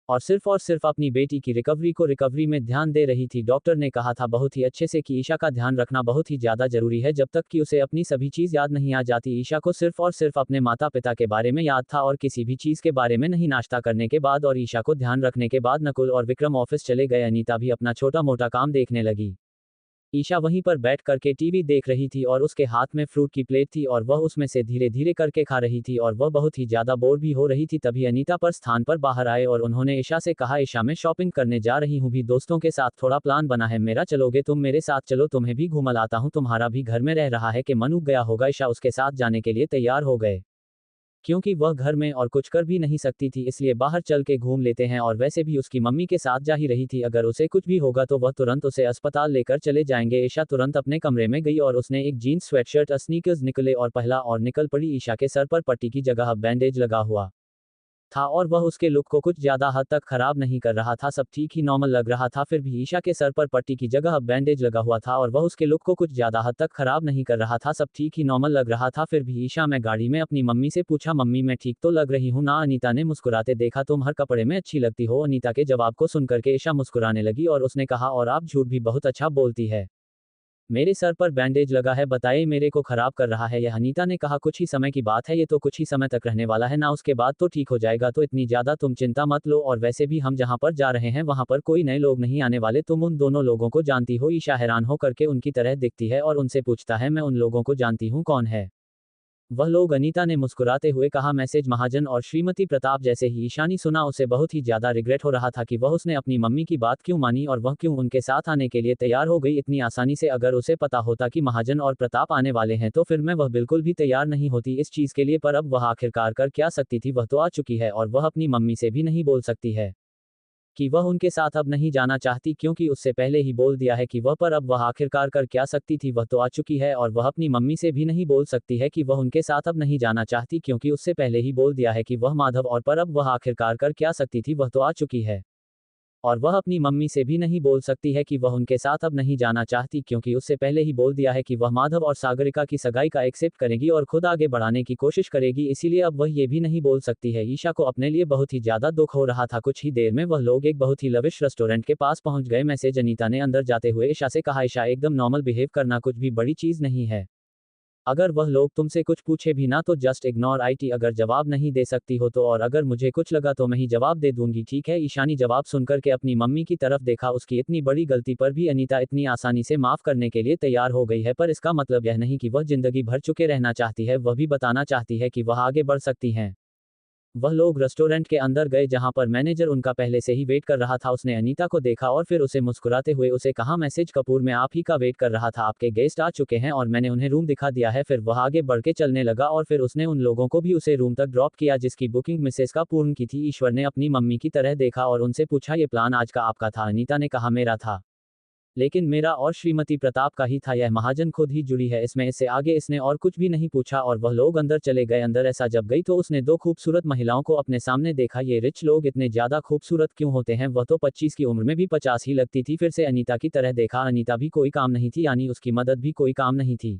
और सिर्फ अपनी बेटी की रिकवरी में ध्यान दे रही थी। डॉक्टर ने कहा था बहुत ही अच्छे से कि ईशा का ध्यान रखना बहुत ही ज़्यादा ज़रूरी है, जब तक कि उसे अपनी सभी चीज़ याद नहीं आ जाती। ईशा को सिर्फ और सिर्फ अपने माता पिता के बारे में याद था और किसी भी चीज़ के बारे में नहीं। नाश्ता करने के बाद और ईशा को ध्यान रखने के बाद नकुल और विक्रम ऑफिस चले गए। अनीता भी अपना छोटा मोटा काम देखने लगी। ईशा वहीं पर बैठ करके टीवी देख रही थी और उसके हाथ में फ्रूट की प्लेट थी और वह उसमें से धीरे धीरे करके खा रही थी और वह बहुत ही ज़्यादा बोर भी हो रही थी। तभी अनीता पर स्थान पर बाहर आए और उन्होंने ईशा से कहा, ईशा मैं शॉपिंग करने जा रही हूँ भी, दोस्तों के साथ थोड़ा प्लान बना है मेरा, चलोगे तुम मेरे साथ? चलो तुम्हें भी घुमा लाता हूँ, तुम्हारा भी घर में रह रहा है कि मन उब गया होगा। ईशा उसके साथ जाने के लिए तैयार हो गए क्योंकि वह घर में और कुछ कर भी नहीं सकती थी, इसलिए बाहर चल के घूम लेते हैं। और वैसे भी उसकी मम्मी के साथ जा ही रही थी, अगर उसे कुछ भी होगा तो वह तुरंत उसे अस्पताल लेकर चले जाएंगे। ईशा तुरंत अपने कमरे में गई और उसने एक जीन्स स्वेटशर्ट स्नीकर्स निकले और पहला और निकल पड़ी। ईशा के सर पर पट्टी की जगह बैंडेज लगा हुआ था और वह उसके लुक को कुछ ज्यादा हद तक खराब नहीं कर रहा था, सब ठीक ही नॉर्मल लग रहा था। फिर भी ईशा के सर पर पट्टी की जगह बैंडेज लगा हुआ था और वह उसके लुक को कुछ ज्यादा हद तक खराब नहीं कर रहा था, सब ठीक ही नॉर्मल लग रहा था। फिर भी ईशा मैं गाड़ी में अपनी मम्मी से पूछा, मम्मी मैं ठीक तो लग रही हूँ ना? अनीता ने मुस्कुराते देखा, तुम हर कपड़े में अच्छी लगती हो। अनीता के जवाब को सुनकर के ईशा मुस्कुराने लगी और उसने कहा, और आप झूठ भी बहुत अच्छा बोलती है, मेरे सर पर बैंडेज लगा है, बताइए मेरे को खराब कर रहा है यह? अनीता ने कहा, कुछ ही समय की बात है, ये तो कुछ ही समय तक रहने वाला है ना, उसके बाद तो ठीक हो जाएगा, तो इतनी ज्यादा तुम चिंता मत लो। और वैसे भी हम जहां पर जा रहे हैं वहां पर कोई नए लोग नहीं आने वाले, तुम उन दोनों लोगों को जानती हो? ईशा हैरान हो करके उनकी तरह दिखती है और उनसे पूछता है, मैं उन लोगों को जानती हूँ, कौन है वह लोग? अनीता ने मुस्कुराते हुए कहा, मैसेज महाजन और श्रीमती प्रताप। जैसे ही ईशानी सुना उसे बहुत ही ज्यादा रिग्रेट हो रहा था कि वह उसने अपनी मम्मी की बात क्यों मानी और वह क्यों उनके साथ आने के लिए तैयार हो गई इतनी आसानी से। अगर उसे पता होता कि महाजन और प्रताप आने वाले हैं तो फिर मैं वह बिल्कुल भी तैयार नहीं होती इस चीज के लिए, पर अब वह आखिरकार कर क्या सकती थी, वह तो आ चुकी है और वह अपनी मम्मी से भी नहीं बोल सकती है कि वह उनके साथ अब नहीं जाना चाहती, क्योंकि उससे पहले ही बोल दिया है कि वह, पर अब वह आखिरकार कर क्या सकती थी, वह तो आ चुकी है। और वह अपनी मम्मी से भी नहीं बोल सकती है कि वह उनके साथ अब नहीं जाना चाहती, क्योंकि उससे पहले ही बोल दिया है कि वह माधव, और पर अब वह आखिरकार कर क्या सकती थी, वह तो आ चुकी है। और वह अपनी मम्मी से भी नहीं बोल सकती है कि वह उनके साथ अब नहीं जाना चाहती, क्योंकि उससे पहले ही बोल दिया है कि वह माधव और सागरिका की सगाई का एक्सेप्ट करेगी और खुद आगे बढ़ाने की कोशिश करेगी, इसीलिए अब वह ये भी नहीं बोल सकती है। ईशा को अपने लिए बहुत ही ज्यादा दुख हो रहा था। कुछ ही देर में वह लोग एक बहुत ही लविश रेस्टोरेंट के पास पहुंच गए। मैसेज अनीता ने अंदर जाते हुए ईशा से कहा, ईशा एकदम नॉर्मल बिहेव करना, कुछ भी बड़ी चीज नहीं है, अगर वह लोग तुमसे कुछ पूछे भी ना तो जस्ट इग्नोर आईटी, अगर जवाब नहीं दे सकती हो तो, और अगर मुझे कुछ लगा तो मैं ही जवाब दे दूंगी, ठीक है? ईशानी जवाब सुनकर के अपनी मम्मी की तरफ देखा, उसकी इतनी बड़ी गलती पर भी अनीता इतनी आसानी से माफ करने के लिए तैयार हो गई है, पर इसका मतलब यह नहीं कि वह जिंदगी भर चुके रहना चाहती है, वह भी बताना चाहती है कि वह आगे बढ़ सकती हैं। वह लोग रेस्टोरेंट के अंदर गए जहां पर मैनेजर उनका पहले से ही वेट कर रहा था। उसने अनीता को देखा और फिर उसे मुस्कुराते हुए उसे कहा, मैसेज कपूर मैं आप ही का वेट कर रहा था, आपके गेस्ट आ चुके हैं और मैंने उन्हें रूम दिखा दिया है। फिर वह आगे बढ़ के चलने लगा और फिर उसने उन लोगों को भी उसे रूम तक ड्रॉप किया जिसकी बुकिंग मिसेस का पूर्ण की थी। ईश्वर ने अपनी मम्मी की तरह देखा और उनसे पूछा, ये प्लान आज का आपका था? अनीता ने कहा, मेरा था, लेकिन मेरा और श्रीमती प्रताप का ही था, यह महाजन खुद ही जुड़ी है इसमें, इससे आगे इसने और कुछ भी नहीं पूछा और वह लोग अंदर चले गए। अंदर ऐसा जब गई तो उसने दो खूबसूरत महिलाओं को अपने सामने देखा। ये रिच लोग इतने ज्यादा खूबसूरत क्यों होते हैं? वह तो 25 की उम्र में भी 50 ही लगती थी। फिर से अनीता की तरह देखा, अनीता भी कोई काम नहीं थी, यानी उसकी मदद भी कोई काम नहीं थी,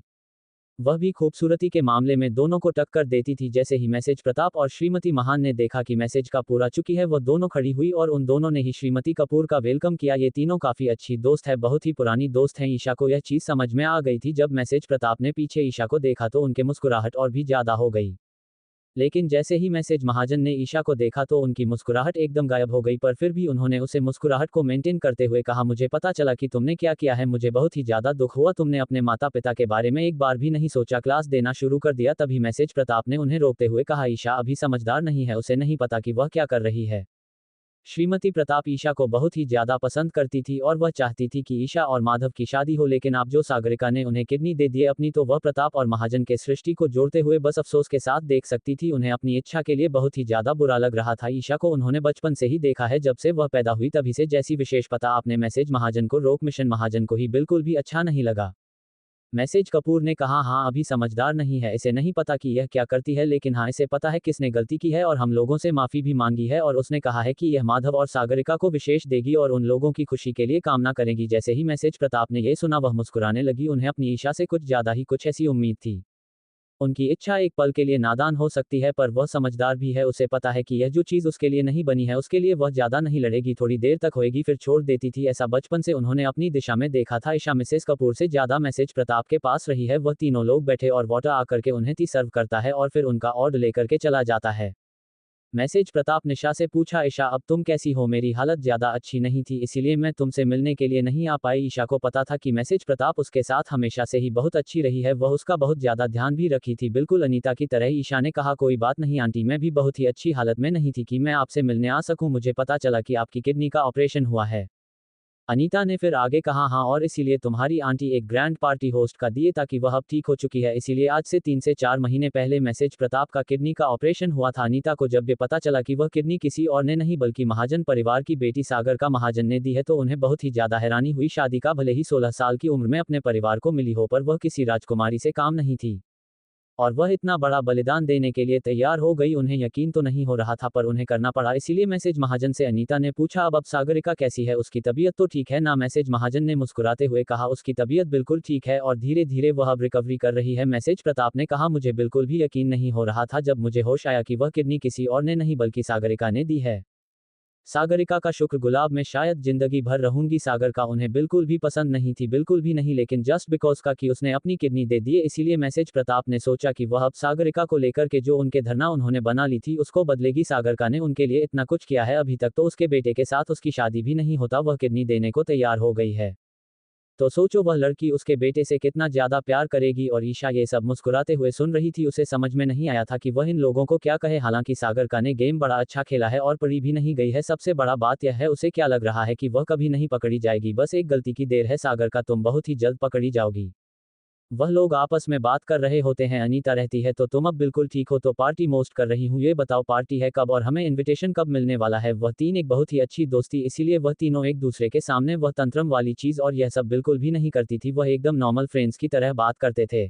वह भी खूबसूरती के मामले में दोनों को टक्कर देती थी। जैसे ही मैसेज प्रताप और श्रीमती महान ने देखा कि मैसेज का पूरा चुकी है, वह दोनों खड़ी हुई और उन दोनों ने ही श्रीमती कपूर का वेलकम किया। ये तीनों काफी अच्छी दोस्त है, बहुत ही पुरानी दोस्त हैं। ईशा को यह चीज समझ में आ गई थी। जब मैसेज प्रताप ने पीछे ईशा को देखा तो उनके मुस्कुराहट और भी ज्यादा हो गई, लेकिन जैसे ही मैसेज महाजन ने ईशा को देखा तो उनकी मुस्कुराहट एकदम गायब हो गई, पर फिर भी उन्होंने उसे मुस्कुराहट को मेंटेन करते हुए कहा, मुझे पता चला कि तुमने क्या किया है, मुझे बहुत ही ज्यादा दुख हुआ, तुमने अपने माता पिता के बारे में एक बार भी नहीं सोचा, क्लास देना शुरू कर दिया। तभी मैसेज प्रताप ने उन्हें रोकते हुए कहा, ईशा अभी समझदार नहीं है, उसे नहीं पता कि वह क्या कर रही है। श्रीमती प्रताप ईशा को बहुत ही ज्यादा पसंद करती थी और वह चाहती थी कि ईशा और माधव की शादी हो, लेकिन आप जो सागरिका ने उन्हें किडनी दे दिए अपनी, तो वह प्रताप और महाजन के सृष्टि को जोड़ते हुए बस अफसोस के साथ देख सकती थी। उन्हें अपनी इच्छा के लिए बहुत ही ज्यादा बुरा लग रहा था। ईशा को उन्होंने बचपन से ही देखा है, जब से वह पैदा हुई तभी से। जैसी विशेष पता आपने मैसेज महाजन को रोक, मिशन महाजन को ही बिल्कुल भी अच्छा नहीं लगा। मैसेज कपूर ने कहा, हाँ अभी समझदार नहीं है, इसे नहीं पता कि यह क्या करती है, लेकिन हाँ इसे पता है किसने गलती की है और हम लोगों से माफी भी मांगी है, और उसने कहा है कि यह माधव और सागरिका को विशेष देगी और उन लोगों की खुशी के लिए कामना करेगी। जैसे ही मैसेज प्रताप ने यह सुना वह मुस्कुराने लगी, उन्हें अपनी ईशा से कुछ ज्यादा ही कुछ ऐसी उम्मीद थी। उनकी इच्छा एक पल के लिए नादान हो सकती है पर वह समझदार भी है, उसे पता है कि यह जो चीज़ उसके लिए नहीं बनी है उसके लिए वह ज़्यादा नहीं लड़ेगी, थोड़ी देर तक होएगी फिर छोड़ देती थी। ऐसा बचपन से उन्होंने अपनी दिशा में देखा था। ईशा मिसेस कपूर से ज़्यादा मैसेज प्रताप के पास रही है। वह तीनों लोग बैठे और वाटर आकर के उन्हें टी सर्व करता है और फिर उनका ऑर्डर लेकर के चला जाता है। मैसेज प्रताप निशा से पूछा, ईशा अब तुम कैसी हो? मेरी हालत ज़्यादा अच्छी नहीं थी इसीलिए मैं तुमसे मिलने के लिए नहीं आ पाई। ईशा को पता था कि मैसेज प्रताप उसके साथ हमेशा से ही बहुत अच्छी रही है, वह उसका बहुत ज़्यादा ध्यान भी रखी थी, बिल्कुल अनीता की तरह। ईशा ने कहा, कोई बात नहीं आंटी, मैं भी बहुत ही अच्छी हालत में नहीं थी कि मैं आपसे मिलने आ सकूं। मुझे पता चला कि आपकी किडनी का ऑपरेशन हुआ है। अनीता ने फिर आगे कहा, हाँ, और इसीलिए तुम्हारी आंटी एक ग्रैंड पार्टी होस्ट का दिए ताकि वह अब ठीक हो चुकी है, इसीलिए आज से 3 से 4 महीने पहले मैसेज प्रताप का किडनी का ऑपरेशन हुआ था। अनीता को जब ये पता चला कि वह किडनी किसी और ने नहीं बल्कि महाजन परिवार की बेटी सागर का महाजन ने दी है तो उन्हें बहुत ही ज्यादा हैरानी हुई। शादी का भले ही 16 साल की उम्र में अपने परिवार को मिली हो पर वह किसी राजकुमारी से काम नहीं थी और वह इतना बड़ा बलिदान देने के लिए तैयार हो गई। उन्हें यकीन तो नहीं हो रहा था पर उन्हें करना पड़ा, इसीलिए मैसेज महाजन से अनीता ने पूछा, अब सागरिका कैसी है? उसकी तबीयत तो ठीक है ना? मैसेज महाजन ने मुस्कुराते हुए कहा, उसकी तबीयत बिल्कुल ठीक है और धीरे धीरे वह अब रिकवरी कर रही है। मैसेज प्रताप ने कहा, मुझे बिल्कुल भी यकीन नहीं हो रहा था जब मुझे होश आया कि वह किडनी किसी और ने नहीं बल्कि सागरिका ने दी है। सागरिका का शुक्र गुलाब में शायद जिंदगी भर रहूंगी। सागर का उन्हें बिल्कुल भी पसंद नहीं थी, बिल्कुल भी नहीं, लेकिन जस्ट बिकॉज का कि उसने अपनी किडनी दे दिए इसीलिए मैसेज प्रताप ने सोचा कि वह अब सागरिका को लेकर के जो उनके धरना उन्होंने बना ली थी उसको बदलेगी। सागरिका ने उनके लिए इतना कुछ किया है, अभी तक तो उसके बेटे के साथ उसकी शादी भी नहीं होता, वह किडनी देने को तैयार हो गई है। तो सोचो वह लड़की उसके बेटे से कितना ज्यादा प्यार करेगी। और ईशा ये सब मुस्कुराते हुए सुन रही थी, उसे समझ में नहीं आया था कि वह इन लोगों को क्या कहे। हालांकि सागर का ने गेम बड़ा अच्छा खेला है और पड़ी भी नहीं गई है। सबसे बड़ा बात यह है उसे क्या लग रहा है कि वह कभी नहीं पकड़ी जाएगी, बस एक गलती की देर है। सागर का तुम बहुत ही जल्द पकड़ी जाओगी। वह लोग आपस में बात कर रहे होते हैं, अनीता रहती है, तो तुम अब बिल्कुल ठीक हो तो पार्टी मोस्ट कर रही हूँ, ये बताओ पार्टी है कब और हमें इनविटेशन कब मिलने वाला है? वह तीन एक बहुत ही अच्छी दोस्ती, इसीलिए वह तीनों एक दूसरे के सामने वह तंत्रम वाली चीज और यह सब बिल्कुल भी नहीं करती थी, वह एकदम नॉर्मल फ्रेंड्स की तरह बात करते थे।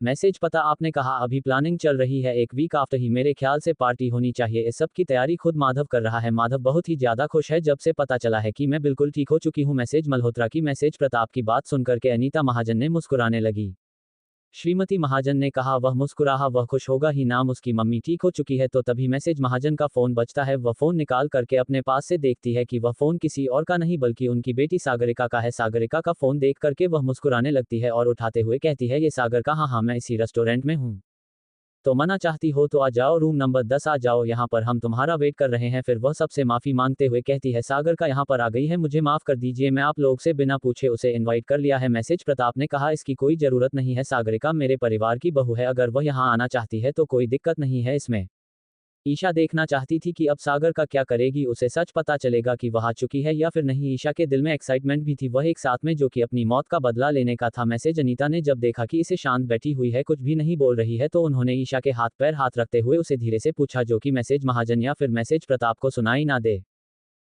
मैसेज पता आपने कहा अभी प्लानिंग चल रही है, एक वीक आफ्टर ही मेरे ख्याल से पार्टी होनी चाहिए। इस सब की तैयारी खुद माधव कर रहा है। माधव बहुत ही ज्यादा खुश है जब से पता चला है कि मैं बिल्कुल ठीक हो चुकी हूँ। मैसेज मल्होत्रा की। मैसेज प्रताप की बात सुनकर के अनीता महाजन ने मुस्कुराने लगी। श्रीमती महाजन ने कहा, वह मुस्कुराहा, वह खुश होगा ही, नाम उसकी मम्मी ठीक हो चुकी है। तो तभी मैसेज महाजन का फोन बजता है। वह फोन निकाल करके अपने पास से देखती है कि वह फोन किसी और का नहीं बल्कि उनकी बेटी सागरिका का है। सागरिका का फोन देख करके वह मुस्कुराने लगती है और उठाते हुए कहती है, ये सागर का? हाँ हाँ, मैं इसी रेस्टोरेंट में हूँ, तो मना चाहती हो तो आ जाओ, रूम नंबर 10 आ जाओ, यहाँ पर हम तुम्हारा वेट कर रहे हैं। फिर वह सबसे माफी मांगते हुए कहती है, सागर का यहाँ पर आ गई है, मुझे माफ कर दीजिए, मैं आप लोग से बिना पूछे उसे इनवाइट कर लिया है। मैसेज प्रताप ने कहा, इसकी कोई जरूरत नहीं है, सागरिका मेरे परिवार की बहू है, अगर वह यहाँ आना चाहती है तो कोई दिक्कत नहीं है इसमें। ईशा देखना चाहती थी कि अब सागर का क्या करेगी, उसे सच पता चलेगा कि वह आ चुकी है या फिर नहीं। ईशा के दिल में एक्साइटमेंट भी थी, वह एक साथ में जो कि अपनी मौत का बदला लेने का था। मैसेज अनीता ने जब देखा कि इसे शांत बैठी हुई है, कुछ भी नहीं बोल रही है, तो उन्होंने ईशा के हाथ पैर हाथ रखते हुए उसे धीरे से पूछा, जो कि मैसेज महाजन या फिर मैसेज प्रताप को सुनाई ना दे।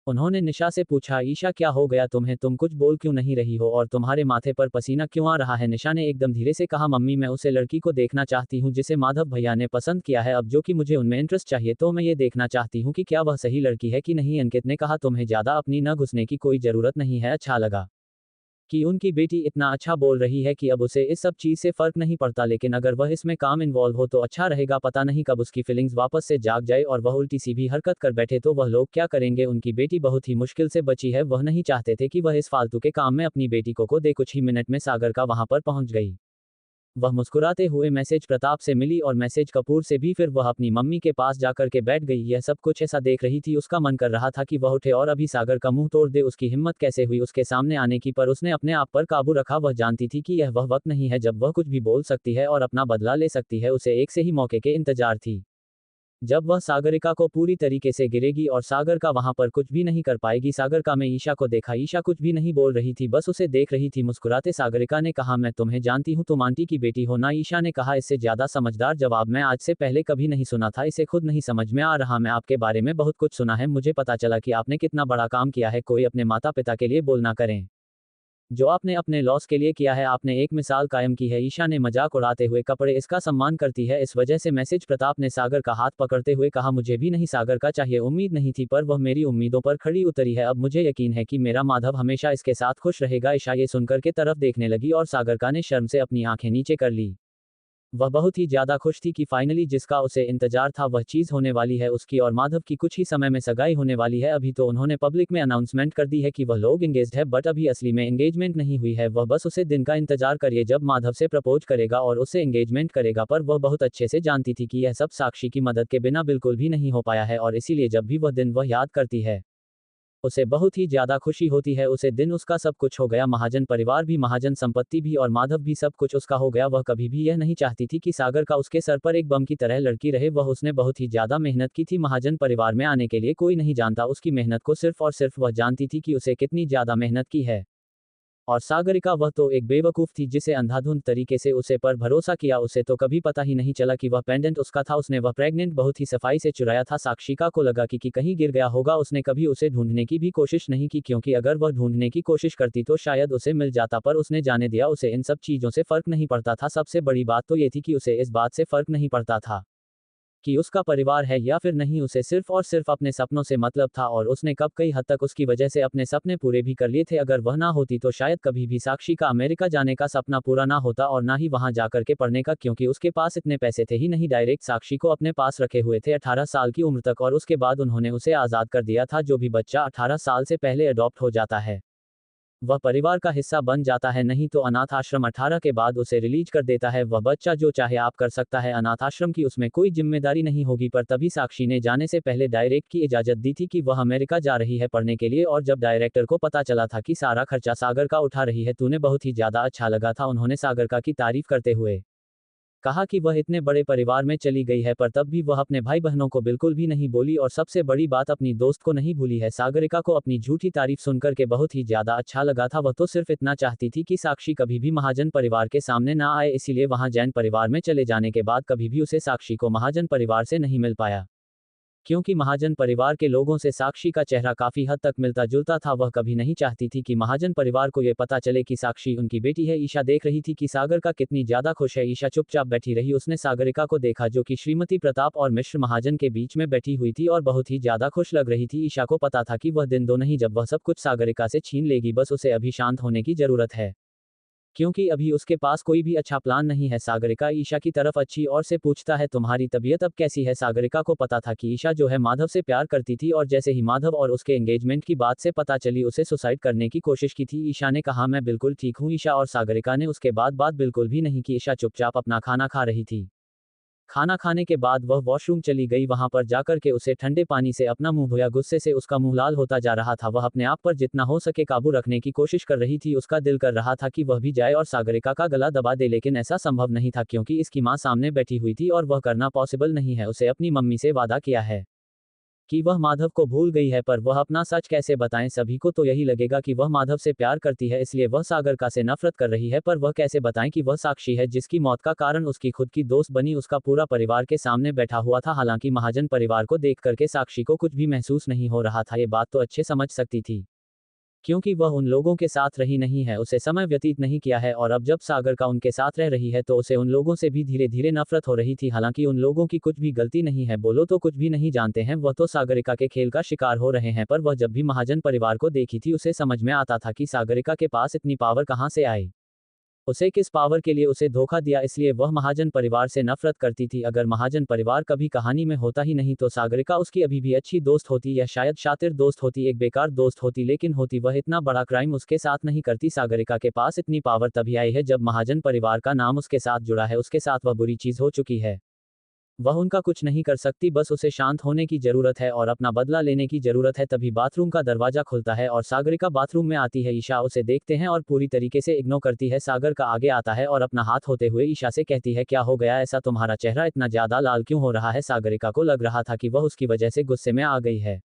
उन्होंने निशा से पूछा, ईशा क्या हो गया तुम्हें, तुम कुछ बोल क्यों नहीं रही हो और तुम्हारे माथे पर पसीना क्यों आ रहा है? निशा ने एकदम धीरे से कहा, मम्मी मैं उसे लड़की को देखना चाहती हूँ जिसे माधव भैया ने पसंद किया है, अब जो कि मुझे उनमें इंटरेस्ट चाहिए, तो मैं ये देखना चाहती हूँ कि क्या वह सही लड़की है कि नहीं। अंकित ने कहा, तुम्हें ज्यादा अपनी न घुसने की कोई जरूरत नहीं है। अच्छा लगा कि उनकी बेटी इतना अच्छा बोल रही है कि अब उसे इस सब चीज से फर्क नहीं पड़ता, लेकिन अगर वह इसमें काम इन्वॉल्व हो तो अच्छा रहेगा, पता नहीं कब उसकी फीलिंग्स वापस से जाग जाए और वह उल्टी सी भी हरकत कर बैठे तो वह लोग क्या करेंगे। उनकी बेटी बहुत ही मुश्किल से बची है, वह नहीं चाहते थे कि वह इस फालतू के काम में अपनी बेटी को दे। कुछ ही मिनट में सागर का वहां पर पहुंच गई। वह मुस्कुराते हुए मैसेज प्रताप से मिली और मैसेज कपूर से भी, फिर वह अपनी मम्मी के पास जाकर के बैठ गई। यह सब कुछ ऐसा देख रही थी, उसका मन कर रहा था कि वह उठे और अभी सागर का मुंह तोड़ दे। उसकी हिम्मत कैसे हुई उसके सामने आने की, पर उसने अपने आप पर काबू रखा। वह जानती थी कि यह वह वक्त नहीं है जब वह कुछ भी बोल सकती है और अपना बदला ले सकती है, उसे एक से ही मौके के इंतजार थी जब वह सागरिका को पूरी तरीके से गिरेगी और सागर का वहां पर कुछ भी नहीं कर पाएगी। सागर का में ईशा को देखा, ईशा कुछ भी नहीं बोल रही थी, बस उसे देख रही थी। मुस्कुराते सागरिका ने कहा, मैं तुम्हें जानती हूँ, तुम आंटी की बेटी हो ना? ईशा ने कहा, इससे ज्यादा समझदार जवाब मैं आज से पहले कभी नहीं सुना था, इसे खुद नहीं समझ में आ रहा। मैं आपके बारे में बहुत कुछ सुना है, मुझे पता चला कि आपने कितना बड़ा काम किया है, कोई अपने माता पिता के लिए बोल ना करें, जो आपने अपने लॉस के लिए किया है, आपने एक मिसाल कायम की है। ईशा ने मजाक उड़ाते हुए कपड़े इसका सम्मान करती है इस वजह से। मैसेज प्रताप ने सागर का हाथ पकड़ते हुए कहा, मुझे भी नहीं सागर का चाहिए, उम्मीद नहीं थी पर वह मेरी उम्मीदों पर खड़ी उतरी है, अब मुझे यकीन है कि मेरा माधव हमेशा इसके साथ खुश रहेगा। ईशा ये सुनकर के तरफ देखने लगी और सागर का ने शर्म से अपनी आंखें नीचे कर ली। वह बहुत ही ज्यादा खुश थी कि फाइनली जिसका उसे इंतजार था वह चीज होने वाली है उसकी और माधव की कुछ ही समय में सगाई होने वाली है। अभी तो उन्होंने पब्लिक में अनाउंसमेंट कर दी है कि वह लोग एंगेज्ड है, बट अभी असली में एंगेजमेंट नहीं हुई है। वह बस उसे दिन का इंतजार करिए जब माधव से प्रपोज करेगा और उससे एंगेजमेंट करेगा। पर वह बहुत अच्छे से जानती थी कि यह सब साक्षी की मदद के बिना बिल्कुल भी नहीं हो पाया है, और इसीलिए जब भी वह दिन वह याद करती है उसे बहुत ही ज्यादा खुशी होती है। उसे दिन उसका सब कुछ हो गया, महाजन परिवार भी, महाजन संपत्ति भी, और माधव भी, सब कुछ उसका हो गया। वह कभी भी यह नहीं चाहती थी कि सागर का उसके सर पर एक बम की तरह लड़की रहे। वह उसने बहुत ही ज्यादा मेहनत की थी महाजन परिवार में आने के लिए। कोई नहीं जानता उसकी मेहनत को, सिर्फ और सिर्फ वह जानती थी कि उसे कितनी ज्यादा मेहनत की है। और सागरिका, वह तो एक बेवकूफ थी जिसे अंधाधुंध तरीके से उसे पर भरोसा किया। उसे तो कभी पता ही नहीं चला कि वह पेंडेंट उसका था। उसने वह प्रेग्नेंट बहुत ही सफाई से चुराया था। साक्षिका को लगा कि कहीं गिर गया होगा। उसने कभी उसे ढूंढने की भी कोशिश नहीं की, क्योंकि अगर वह ढूंढने की कोशिश करती तो शायद उसे मिल जाता, पर उसने जाने दिया। उसे इन सब चीजों से फर्क नहीं पड़ता था। सबसे बड़ी बात तो ये थी कि उसे इस बात से फर्क नहीं पड़ता था कि उसका परिवार है या फिर नहीं। उसे सिर्फ और सिर्फ अपने सपनों से मतलब था, और उसने कब कई हद तक उसकी वजह से अपने सपने पूरे भी कर लिए थे। अगर वह ना होती तो शायद कभी भी साक्षी का अमेरिका जाने का सपना पूरा ना होता, और ना ही वहां जाकर के पढ़ने का, क्योंकि उसके पास इतने पैसे थे ही नहीं। डायरेक्ट साक्षी को अपने पास रखे हुए थे 18 साल की उम्र तक, और उसके बाद उन्होंने उसे आज़ाद कर दिया था। जो भी बच्चा 18 साल से पहले अडॉप्ट हो जाता है वह परिवार का हिस्सा बन जाता है, नहीं तो अनाथ आश्रम 18 के बाद उसे रिलीज कर देता है। वह बच्चा जो चाहे आप कर सकता है, अनाथ आश्रम की उसमें कोई जिम्मेदारी नहीं होगी। पर तभी साक्षी ने जाने से पहले डायरेक्ट की इजाजत दी थी कि वह अमेरिका जा रही है पढ़ने के लिए। और जब डायरेक्टर को पता चला था कि सारा खर्चा सागर का उठा रही है, तूने बहुत ही ज्यादा अच्छा लगा था। उन्होंने सागर का की तारीफ करते हुए कहा कि वह इतने बड़े परिवार में चली गई है, पर तब भी वह अपने भाई बहनों को बिल्कुल भी नहीं बोली, और सबसे बड़ी बात अपनी दोस्त को नहीं भूली है। सागरिका को अपनी झूठी तारीफ सुनकर के बहुत ही ज्यादा अच्छा लगा था। वह तो सिर्फ इतना चाहती थी कि साक्षी कभी भी महाजन परिवार के सामने ना आए, इसीलिए वहां जैन परिवार में चले जाने के बाद कभी भी उसे साक्षी को महाजन परिवार से नहीं मिल पाया, क्योंकि महाजन परिवार के लोगों से साक्षी का चेहरा काफी हद तक मिलता जुलता था। वह कभी नहीं चाहती थी कि महाजन परिवार को यह पता चले कि साक्षी उनकी बेटी है। ईशा देख रही थी कि सागर का कितनी ज्यादा खुश है। ईशा चुपचाप बैठी रही। उसने सागरिका को देखा जो कि श्रीमती प्रताप और मिश्र महाजन के बीच में बैठी हुई थी और बहुत ही ज्यादा खुश लग रही थी। ईशा को पता था कि वह दिन दो नहीं जब वह सब कुछ सागरिका से छीन लेगी। बस उसे अभी शांत होने की जरूरत है, क्योंकि अभी उसके पास कोई भी अच्छा प्लान नहीं है। सागरिका ईशा की तरफ अच्छी और से पूछता है, तुम्हारी तबीयत अब कैसी है? सागरिका को पता था कि ईशा जो है माधव से प्यार करती थी, और जैसे ही माधव और उसके एंगेजमेंट की बात से पता चली उसे सुसाइड करने की कोशिश की थी। ईशा ने कहा, मैं बिल्कुल ठीक हूँ ईशा, और सागरिका ने उसके बाद बात बिल्कुल भी नहीं की। ईशा चुपचाप अपना खाना खा रही थी। खाना खाने के बाद वह वॉशरूम चली गई। वहां पर जाकर के उसे ठंडे पानी से अपना मुंह धोया। गुस्से से उसका मुंह लाल होता जा रहा था। वह अपने आप पर जितना हो सके काबू रखने की कोशिश कर रही थी। उसका दिल कर रहा था कि वह भी जाए और सागरिका का गला दबा दे, लेकिन ऐसा संभव नहीं था क्योंकि इसकी मां सामने बैठी हुई थी और वह करना पॉसिबल नहीं है। उसे अपनी मम्मी से वादा किया है कि वह माधव को भूल गई है, पर वह अपना सच कैसे बताएं? सभी को तो यही लगेगा कि वह माधव से प्यार करती है, इसलिए वह सागरिका से नफरत कर रही है। पर वह कैसे बताएं कि वह साक्षी है जिसकी मौत का कारण उसकी खुद की दोस्त बनी, उसका पूरा परिवार के सामने बैठा हुआ था। हालांकि महाजन परिवार को देख करके साक्षी को कुछ भी महसूस नहीं हो रहा था। ये बात तो अच्छे समझ सकती थी, क्योंकि वह उन लोगों के साथ रही नहीं है, उसे समय व्यतीत नहीं किया है, और अब जब सागरिका उनके साथ रह रही है तो उसे उन लोगों से भी धीरे धीरे नफरत हो रही थी। हालांकि उन लोगों की कुछ भी गलती नहीं है, बोलो तो कुछ भी नहीं जानते हैं, वह तो सागरिका के खेल का शिकार हो रहे हैं। पर वह जब भी महाजन परिवार को देखी थी उसे समझ में आता था कि सागरिका के पास इतनी पावर कहां से आई, उसे किस पावर के लिए उसे धोखा दिया, इसलिए वह महाजन परिवार से नफरत करती थी। अगर महाजन परिवार कभी कहानी में होता ही नहीं तो सागरिका उसकी अभी भी अच्छी दोस्त होती, या शायद शातिर दोस्त होती, एक बेकार दोस्त होती, लेकिन होती वह इतना बड़ा क्राइम उसके साथ नहीं करती। सागरिका के पास इतनी पावर तभी आई है जब महाजन परिवार का नाम उसके साथ जुड़ा है। उसके साथ वह बुरी चीज हो चुकी है, वह उनका कुछ नहीं कर सकती, बस उसे शांत होने की जरूरत है और अपना बदला लेने की जरूरत है। तभी बाथरूम का दरवाजा खुलता है और सागरिका बाथरूम में आती है। ईशा उसे देखते हैं और पूरी तरीके से इग्नोर करती है। सागर का आगे आता है और अपना हाथ होते हुए ईशा से कहती है, क्या हो गया ऐसा, तुम्हारा चेहरा इतना ज्यादा लाल क्यों हो रहा है? सागरिका को लग रहा था कि वह उसकी वजह से गुस्से में आ गई है,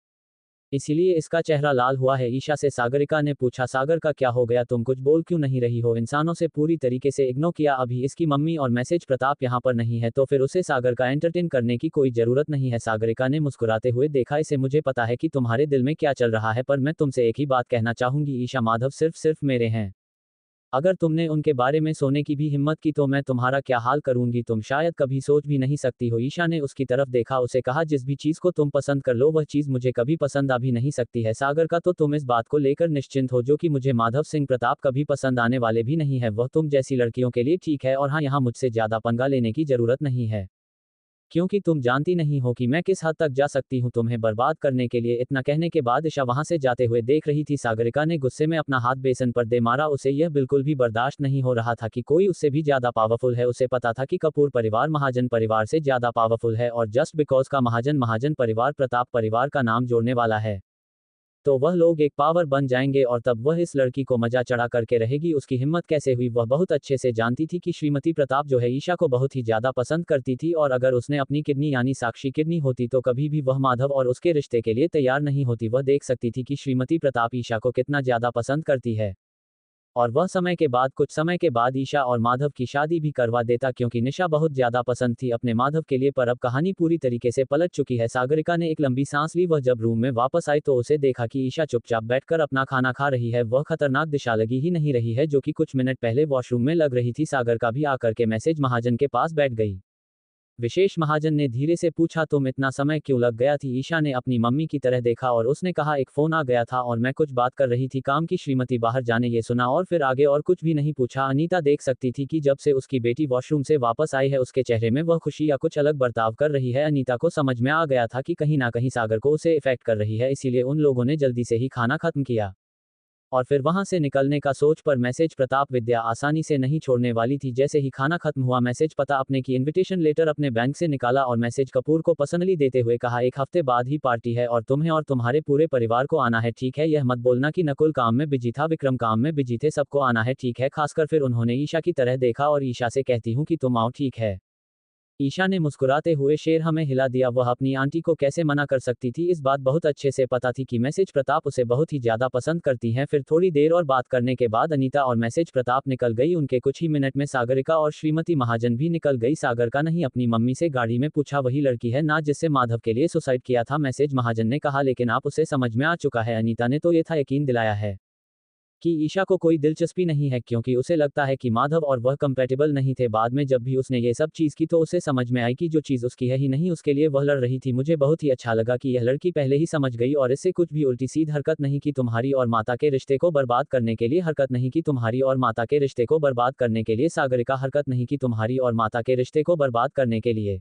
इसीलिए इसका चेहरा लाल हुआ है। ईशा से सागरिका ने पूछा, सागर का क्या हो गया, तुम कुछ बोल क्यों नहीं रही हो? इंसानों से पूरी तरीके से इग्नोर किया। अभी इसकी मम्मी और मैसेज प्रताप यहाँ पर नहीं है तो फिर उसे सागर का एंटरटेन करने की कोई जरूरत नहीं है। सागरिका ने मुस्कुराते हुए देखा, इसे मुझे पता है कि तुम्हारे दिल में क्या चल रहा है, पर मैं तुमसे एक ही बात कहना चाहूंगी ईशा, माधव सिर्फ मेरे हैं। अगर तुमने उनके बारे में सोने की भी हिम्मत की तो मैं तुम्हारा क्या हाल करूंगी, तुम शायद कभी सोच भी नहीं सकती हो। ईशा ने उसकी तरफ देखा, उसे कहा जिस भी चीज को तुम पसंद कर लो वह चीज मुझे कभी पसंद आ भी नहीं सकती है। सागर का तो तुम इस बात को लेकर निश्चिंत हो, जो कि मुझे माधव सिंह प्रताप कभी पसंद आने वाले भी नहीं है। वह तुम जैसी लड़कियों के लिए ठीक है, और हाँ, यहाँ मुझसे ज्यादा पंगा लेने की जरूरत नहीं है, क्योंकि तुम जानती नहीं हो कि मैं किस हद तक जा सकती हूँ तुम्हें बर्बाद करने के लिए। इतना कहने के बाद ईशा वहां से जाते हुए देख रही थी। सागरिका ने गुस्से में अपना हाथ बेसन पर दे मारा। उसे यह बिल्कुल भी बर्दाश्त नहीं हो रहा था कि कोई उससे भी ज्यादा पावरफुल है। उसे पता था कि कपूर परिवार महाजन परिवार से ज्यादा पावरफुल है, और जस्ट बिकॉज का महाजन परिवार प्रताप परिवार का नाम जोड़ने वाला है तो वह लोग एक पावर बन जाएंगे, और तब वह इस लड़की को मजा चढ़ा करके रहेगी। उसकी हिम्मत कैसे हुई वह बहुत अच्छे से जानती थी कि श्रीमती प्रताप जो है ईशा को बहुत ही ज्यादा पसंद करती थी, और अगर उसने अपनी किडनी यानी साक्षी किडनी होती तो कभी भी वह माधव और उसके रिश्ते के लिए तैयार नहीं होती। वह देख सकती थी कि श्रीमती प्रताप ईशा को कितना ज्यादा पसंद करती है, और वह कुछ समय के बाद ईशा और माधव की शादी भी करवा देता, क्योंकि निशा बहुत ज्यादा पसंद थी अपने माधव के लिए। पर अब कहानी पूरी तरीके से पलट चुकी है। सागरिका ने एक लंबी सांस ली। वह जब रूम में वापस आई तो उसे देखा कि ईशा चुपचाप बैठकर अपना खाना खा रही है। वह खतरनाक दिशा लगी ही नहीं रही है, जो कि कुछ मिनट पहले वॉशरूम में लग रही थी। सागर का भी आकर के मैसेज महाजन के पास बैठ गई। विशेष महाजन ने धीरे से पूछा, तुम इतना समय क्यों लग गया थी? ईशा ने अपनी मम्मी की तरह देखा और उसने कहा, एक फोन आ गया था और मैं कुछ बात कर रही थी काम की। श्रीमती बाहर जाने ये सुना और फिर आगे और कुछ भी नहीं पूछा। अनीता देख सकती थी कि जब से उसकी बेटी वॉशरूम से वापस आई है उसके चेहरे में वह खुशी या कुछ अलग बर्ताव कर रही है। अनीता को समझ में आ गया था कि कहीं ना कहीं सागर को उसे इफेक्ट कर रही है, इसीलिए उन लोगों ने जल्दी से ही खाना खत्म किया और फिर वहां से निकलने का सोच। पर मैसेज प्रताप विद्या आसानी से नहीं छोड़ने वाली थी। जैसे ही खाना खत्म हुआ मैसेज पता अपने की इनविटेशन लेटर अपने बैंक से निकाला और मैसेज कपूर को पर्सनली देते हुए कहा, एक हफ्ते बाद ही पार्टी है और तुम्हें और तुम्हारे पूरे परिवार को आना है, ठीक है? यह मत बोलना कि नकुल काम में बिजी था, विक्रम काम में बिजी थे, सबको आना है, ठीक है? खासकर फिर उन्होंने ईशा की तरह देखा और ईशा से कहती हूँ कि तुम आओ, ठीक है? ईशा ने मुस्कुराते हुए शेर हमें हिला दिया। वह अपनी आंटी को कैसे मना कर सकती थी? इस बात बहुत अच्छे से पता थी कि मैसेज प्रताप उसे बहुत ही ज्यादा पसंद करती हैं। फिर थोड़ी देर और बात करने के बाद अनीता और मैसेज प्रताप निकल गई। उनके कुछ ही मिनट में सागरिका और श्रीमती महाजन भी निकल गई। सागर का नहीं, अपनी मम्मी से गाड़ी में पूछा, वही लड़की है ना जिससे माधव के लिए सुसाइड किया था? मैसेज महाजन ने कहा, लेकिन आप उसे समझ में आ चुका है। अनीता ने तो ये था यकीन दिलाया है कि ईशा को कोई दिलचस्पी नहीं है, क्योंकि उसे लगता है कि माधव और वह कंपैटिबल नहीं थे। बाद में जब भी उसने ये सब चीज की तो उसे समझ में आई कि जो चीज उसकी है ही नहीं उसके लिए वह लड़ रही थी। मुझे बहुत ही अच्छा लगा कि यह लड़की पहले ही समझ गई और इससे कुछ भी उल्टी सीध हरकत नहीं की तुम्हारी और माता के रिश्ते को बर्बाद करने के लिए। हरकत नहीं की तुम्हारी और माता के रिश्ते को बर्बाद करने के लिए। सागरिका, हरकत नहीं की तुम्हारी और माता के रिश्ते को बर्बाद करने के लिए।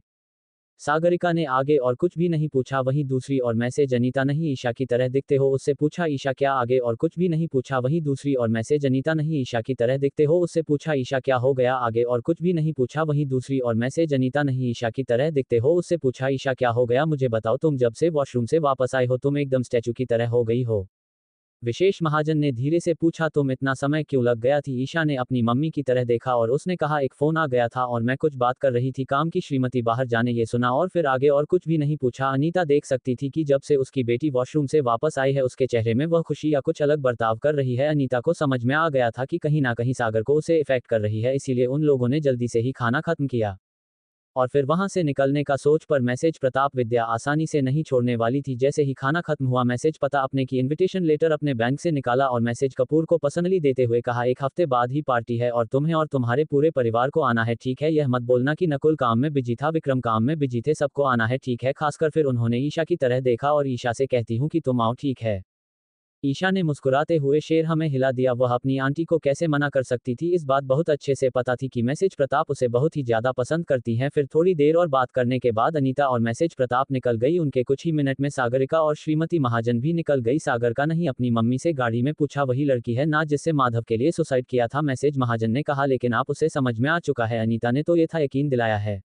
सागरिका ने आगे और कुछ भी नहीं पूछा। वहीं दूसरी और मैसेज अनीता, नहीं ईशा की तरह दिखते हो, उससे पूछा। ईशा, क्या? आगे और कुछ भी नहीं पूछा। वहीं दूसरी और मैसेज अनीता, नहीं ईशा की तरह दिखते हो, उससे पूछा। ईशा, क्या हो गया? आगे और कुछ भी नहीं पूछा। वहीं दूसरी और मैसेज अनीता, नहीं ईशा की तरह दिखते हो, उससे पूछा। ईशा, क्या हो गया? मुझे बताओ, तुम जब से वॉशरूम से वापस आए हो तुम एकदम स्टैचू की तरह हो गई हो। विशेष महाजन ने धीरे से पूछा, तुम इतना समय क्यों लग गया थी? ईशा ने अपनी मम्मी की तरह देखा और उसने कहा, एक फोन आ गया था और मैं कुछ बात कर रही थी काम की। श्रीमती बाहर जाने ये सुना और फिर आगे और कुछ भी नहीं पूछा। अनीता देख सकती थी कि जब से उसकी बेटी वॉशरूम से वापस आई है उसके चेहरे में वह खुशी या कुछ अलग बर्ताव कर रही है। अनीता को समझ में आ गया था कि कहीं ना कहीं सागर को उसे इफेक्ट कर रही है, इसीलिए उन लोगों ने जल्दी से ही खाना खत्म किया और फिर वहां से निकलने का सोच। पर मैसेज प्रताप विद्या आसानी से नहीं छोड़ने वाली थी। जैसे ही खाना खत्म हुआ मैसेज पता अपने की इनविटेशन लेटर अपने बैंक से निकाला और मैसेज कपूर को पर्सनली देते हुए कहा, एक हफ्ते बाद ही पार्टी है और तुम्हें और तुम्हारे पूरे परिवार को आना है, ठीक है? यह मत बोलना कि नकुल काम में बिजी था, विक्रम काम में बिजी थे, सबको आना है, ठीक है? खासकर फिर उन्होंने ईशा की तरह देखा और ईशा से कहती हूँ कि तुम आओ, ठीक है? ईशा ने मुस्कुराते हुए शेर हमें हिला दिया। वह अपनी आंटी को कैसे मना कर सकती थी? इस बात बहुत अच्छे से पता थी कि मैसेज प्रताप उसे बहुत ही ज्यादा पसंद करती हैं। फिर थोड़ी देर और बात करने के बाद अनीता और मैसेज प्रताप निकल गई। उनके कुछ ही मिनट में सागरिका और श्रीमती महाजन भी निकल गई। सागर का नहीं, अपनी मम्मी से गाड़ी में पूछा, वही लड़की है ना जिससे माधव के लिए सुसाइड किया था? मैसेज महाजन ने कहा, लेकिन आप उसे समझ में आ चुका है। अनीता ने तो ये था यकीन दिलाया है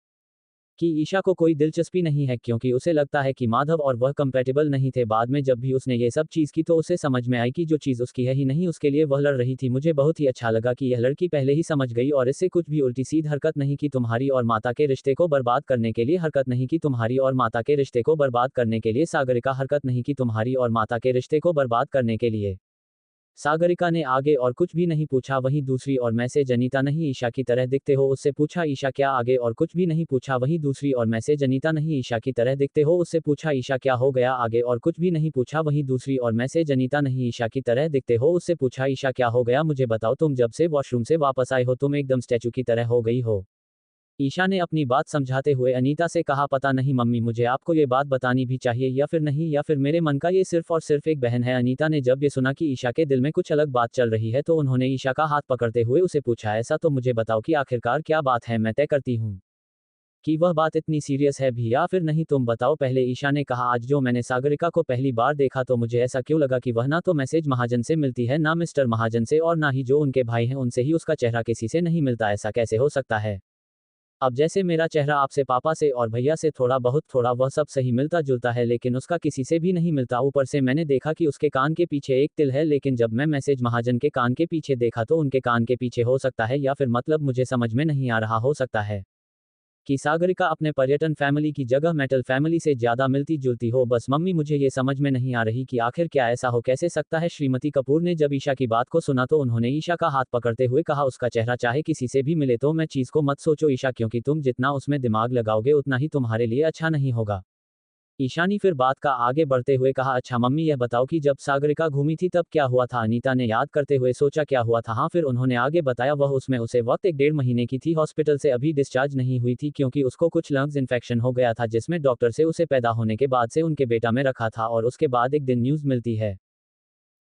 कि ईशा को कोई दिलचस्पी नहीं है, क्योंकि उसे लगता है कि माधव और वह कंपैटिबल नहीं थे। बाद में जब भी उसने ये सब चीज की तो उसे समझ में आई कि जो चीज उसकी है ही नहीं उसके लिए वह लड़ रही थी। मुझे बहुत ही अच्छा लगा कि यह लड़की पहले ही समझ गई और इससे कुछ भी उल्टी सीध हरकत नहीं की तुम्हारी और माता के रिश्ते को बर्बाद करने के लिए। हरकत नहीं की तुम्हारी और माता के रिश्ते को बर्बाद करने के लिए। सागरिका, हरकत नहीं की तुम्हारी और माता के रिश्ते को बर्बाद करने के लिए। सागरिका ने आगे और कुछ भी नहीं पूछा। वहीं दूसरी और मैसेज अनीता नहीं ईशा की तरह दिखते हो उससे पूछा। ईशा क्या आगे और कुछ भी नहीं पूछा। वहीं दूसरी और मैसेज अनीता नहीं ईशा की तरह दिखते हो उससे पूछा। ईशा क्या हो गया आगे और कुछ भी नहीं पूछा। वहीं दूसरी और मैसेज अनीता नहीं ईशा की तरह दिखते हो उससे पूछा। ईशा क्या हो गया मुझे बताओ, तुम जब से वॉशरूम से वापस आए हो तुम एकदम स्टैचू की तरह हो गई हो। ईशा ने अपनी बात समझाते हुए अनीता से कहा, पता नहीं मम्मी मुझे आपको ये बात बतानी भी चाहिए या फिर नहीं, या फिर मेरे मन का ये सिर्फ और सिर्फ एक बहन है। अनीता ने जब ये सुना कि ईशा के दिल में कुछ अलग बात चल रही है तो उन्होंने ईशा का हाथ पकड़ते हुए उसे पूछा, ऐसा तो मुझे बताओ कि आखिरकार क्या बात है, मैं तय करती हूँ कि वह बात इतनी सीरियस है भी या फिर नहीं, तुम बताओ पहले। ईशा ने कहा, आज जो मैंने सागरिका को पहली बार देखा तो मुझे ऐसा क्यों लगा कि वह ना तो मैसेज महाजन से मिलती है ना मिस्टर महाजन से और ना ही जो उनके भाई हैं उनसे ही उसका चेहरा किसी से नहीं मिलता। ऐसा कैसे हो सकता है? अब जैसे मेरा चेहरा आपसे पापा से और भैया से थोड़ा वह सब सही मिलता जुलता है लेकिन उसका किसी से भी नहीं मिलता। ऊपर से मैंने देखा कि उसके कान के पीछे एक तिल है, लेकिन जब मैं मैसेज महाजन के कान के पीछे देखा तो उनके कान के पीछे हो सकता है, या फिर मतलब मुझे समझ में नहीं आ रहा, हो सकता है कि सागरिका अपने पर्यटन फैमिली की जगह मेटल फैमिली से ज्यादा मिलती जुलती हो। बस मम्मी मुझे ये समझ में नहीं आ रही कि आखिर क्या ऐसा हो कैसे सकता है। श्रीमती कपूर ने जब ईशा की बात को सुना तो उन्होंने ईशा का हाथ पकड़ते हुए कहा, उसका चेहरा चाहे किसी से भी मिले तो मैं चीज को मत सोचो ईशा, क्योंकि तुम जितना उसमें दिमाग लगाओगे उतना ही तुम्हारे लिए अच्छा नहीं होगा। ईशानी फिर बात का आगे बढ़ते हुए कहा, अच्छा मम्मी यह बताओ कि जब सागरिका घूमी थी तब क्या हुआ था? अनीता ने याद करते हुए सोचा, क्या हुआ था? हाँ, फिर उन्होंने आगे बताया, वह उसमें उसे वक्त 1 डेढ़ महीने की थी, हॉस्पिटल से अभी डिस्चार्ज नहीं हुई थी क्योंकि उसको कुछ लंग्स इन्फेक्शन हो गया था जिसमें डॉक्टर से उसे पैदा होने के बाद से उनके बेटा में रखा था और उसके बाद एक दिन न्यूज़ मिलती है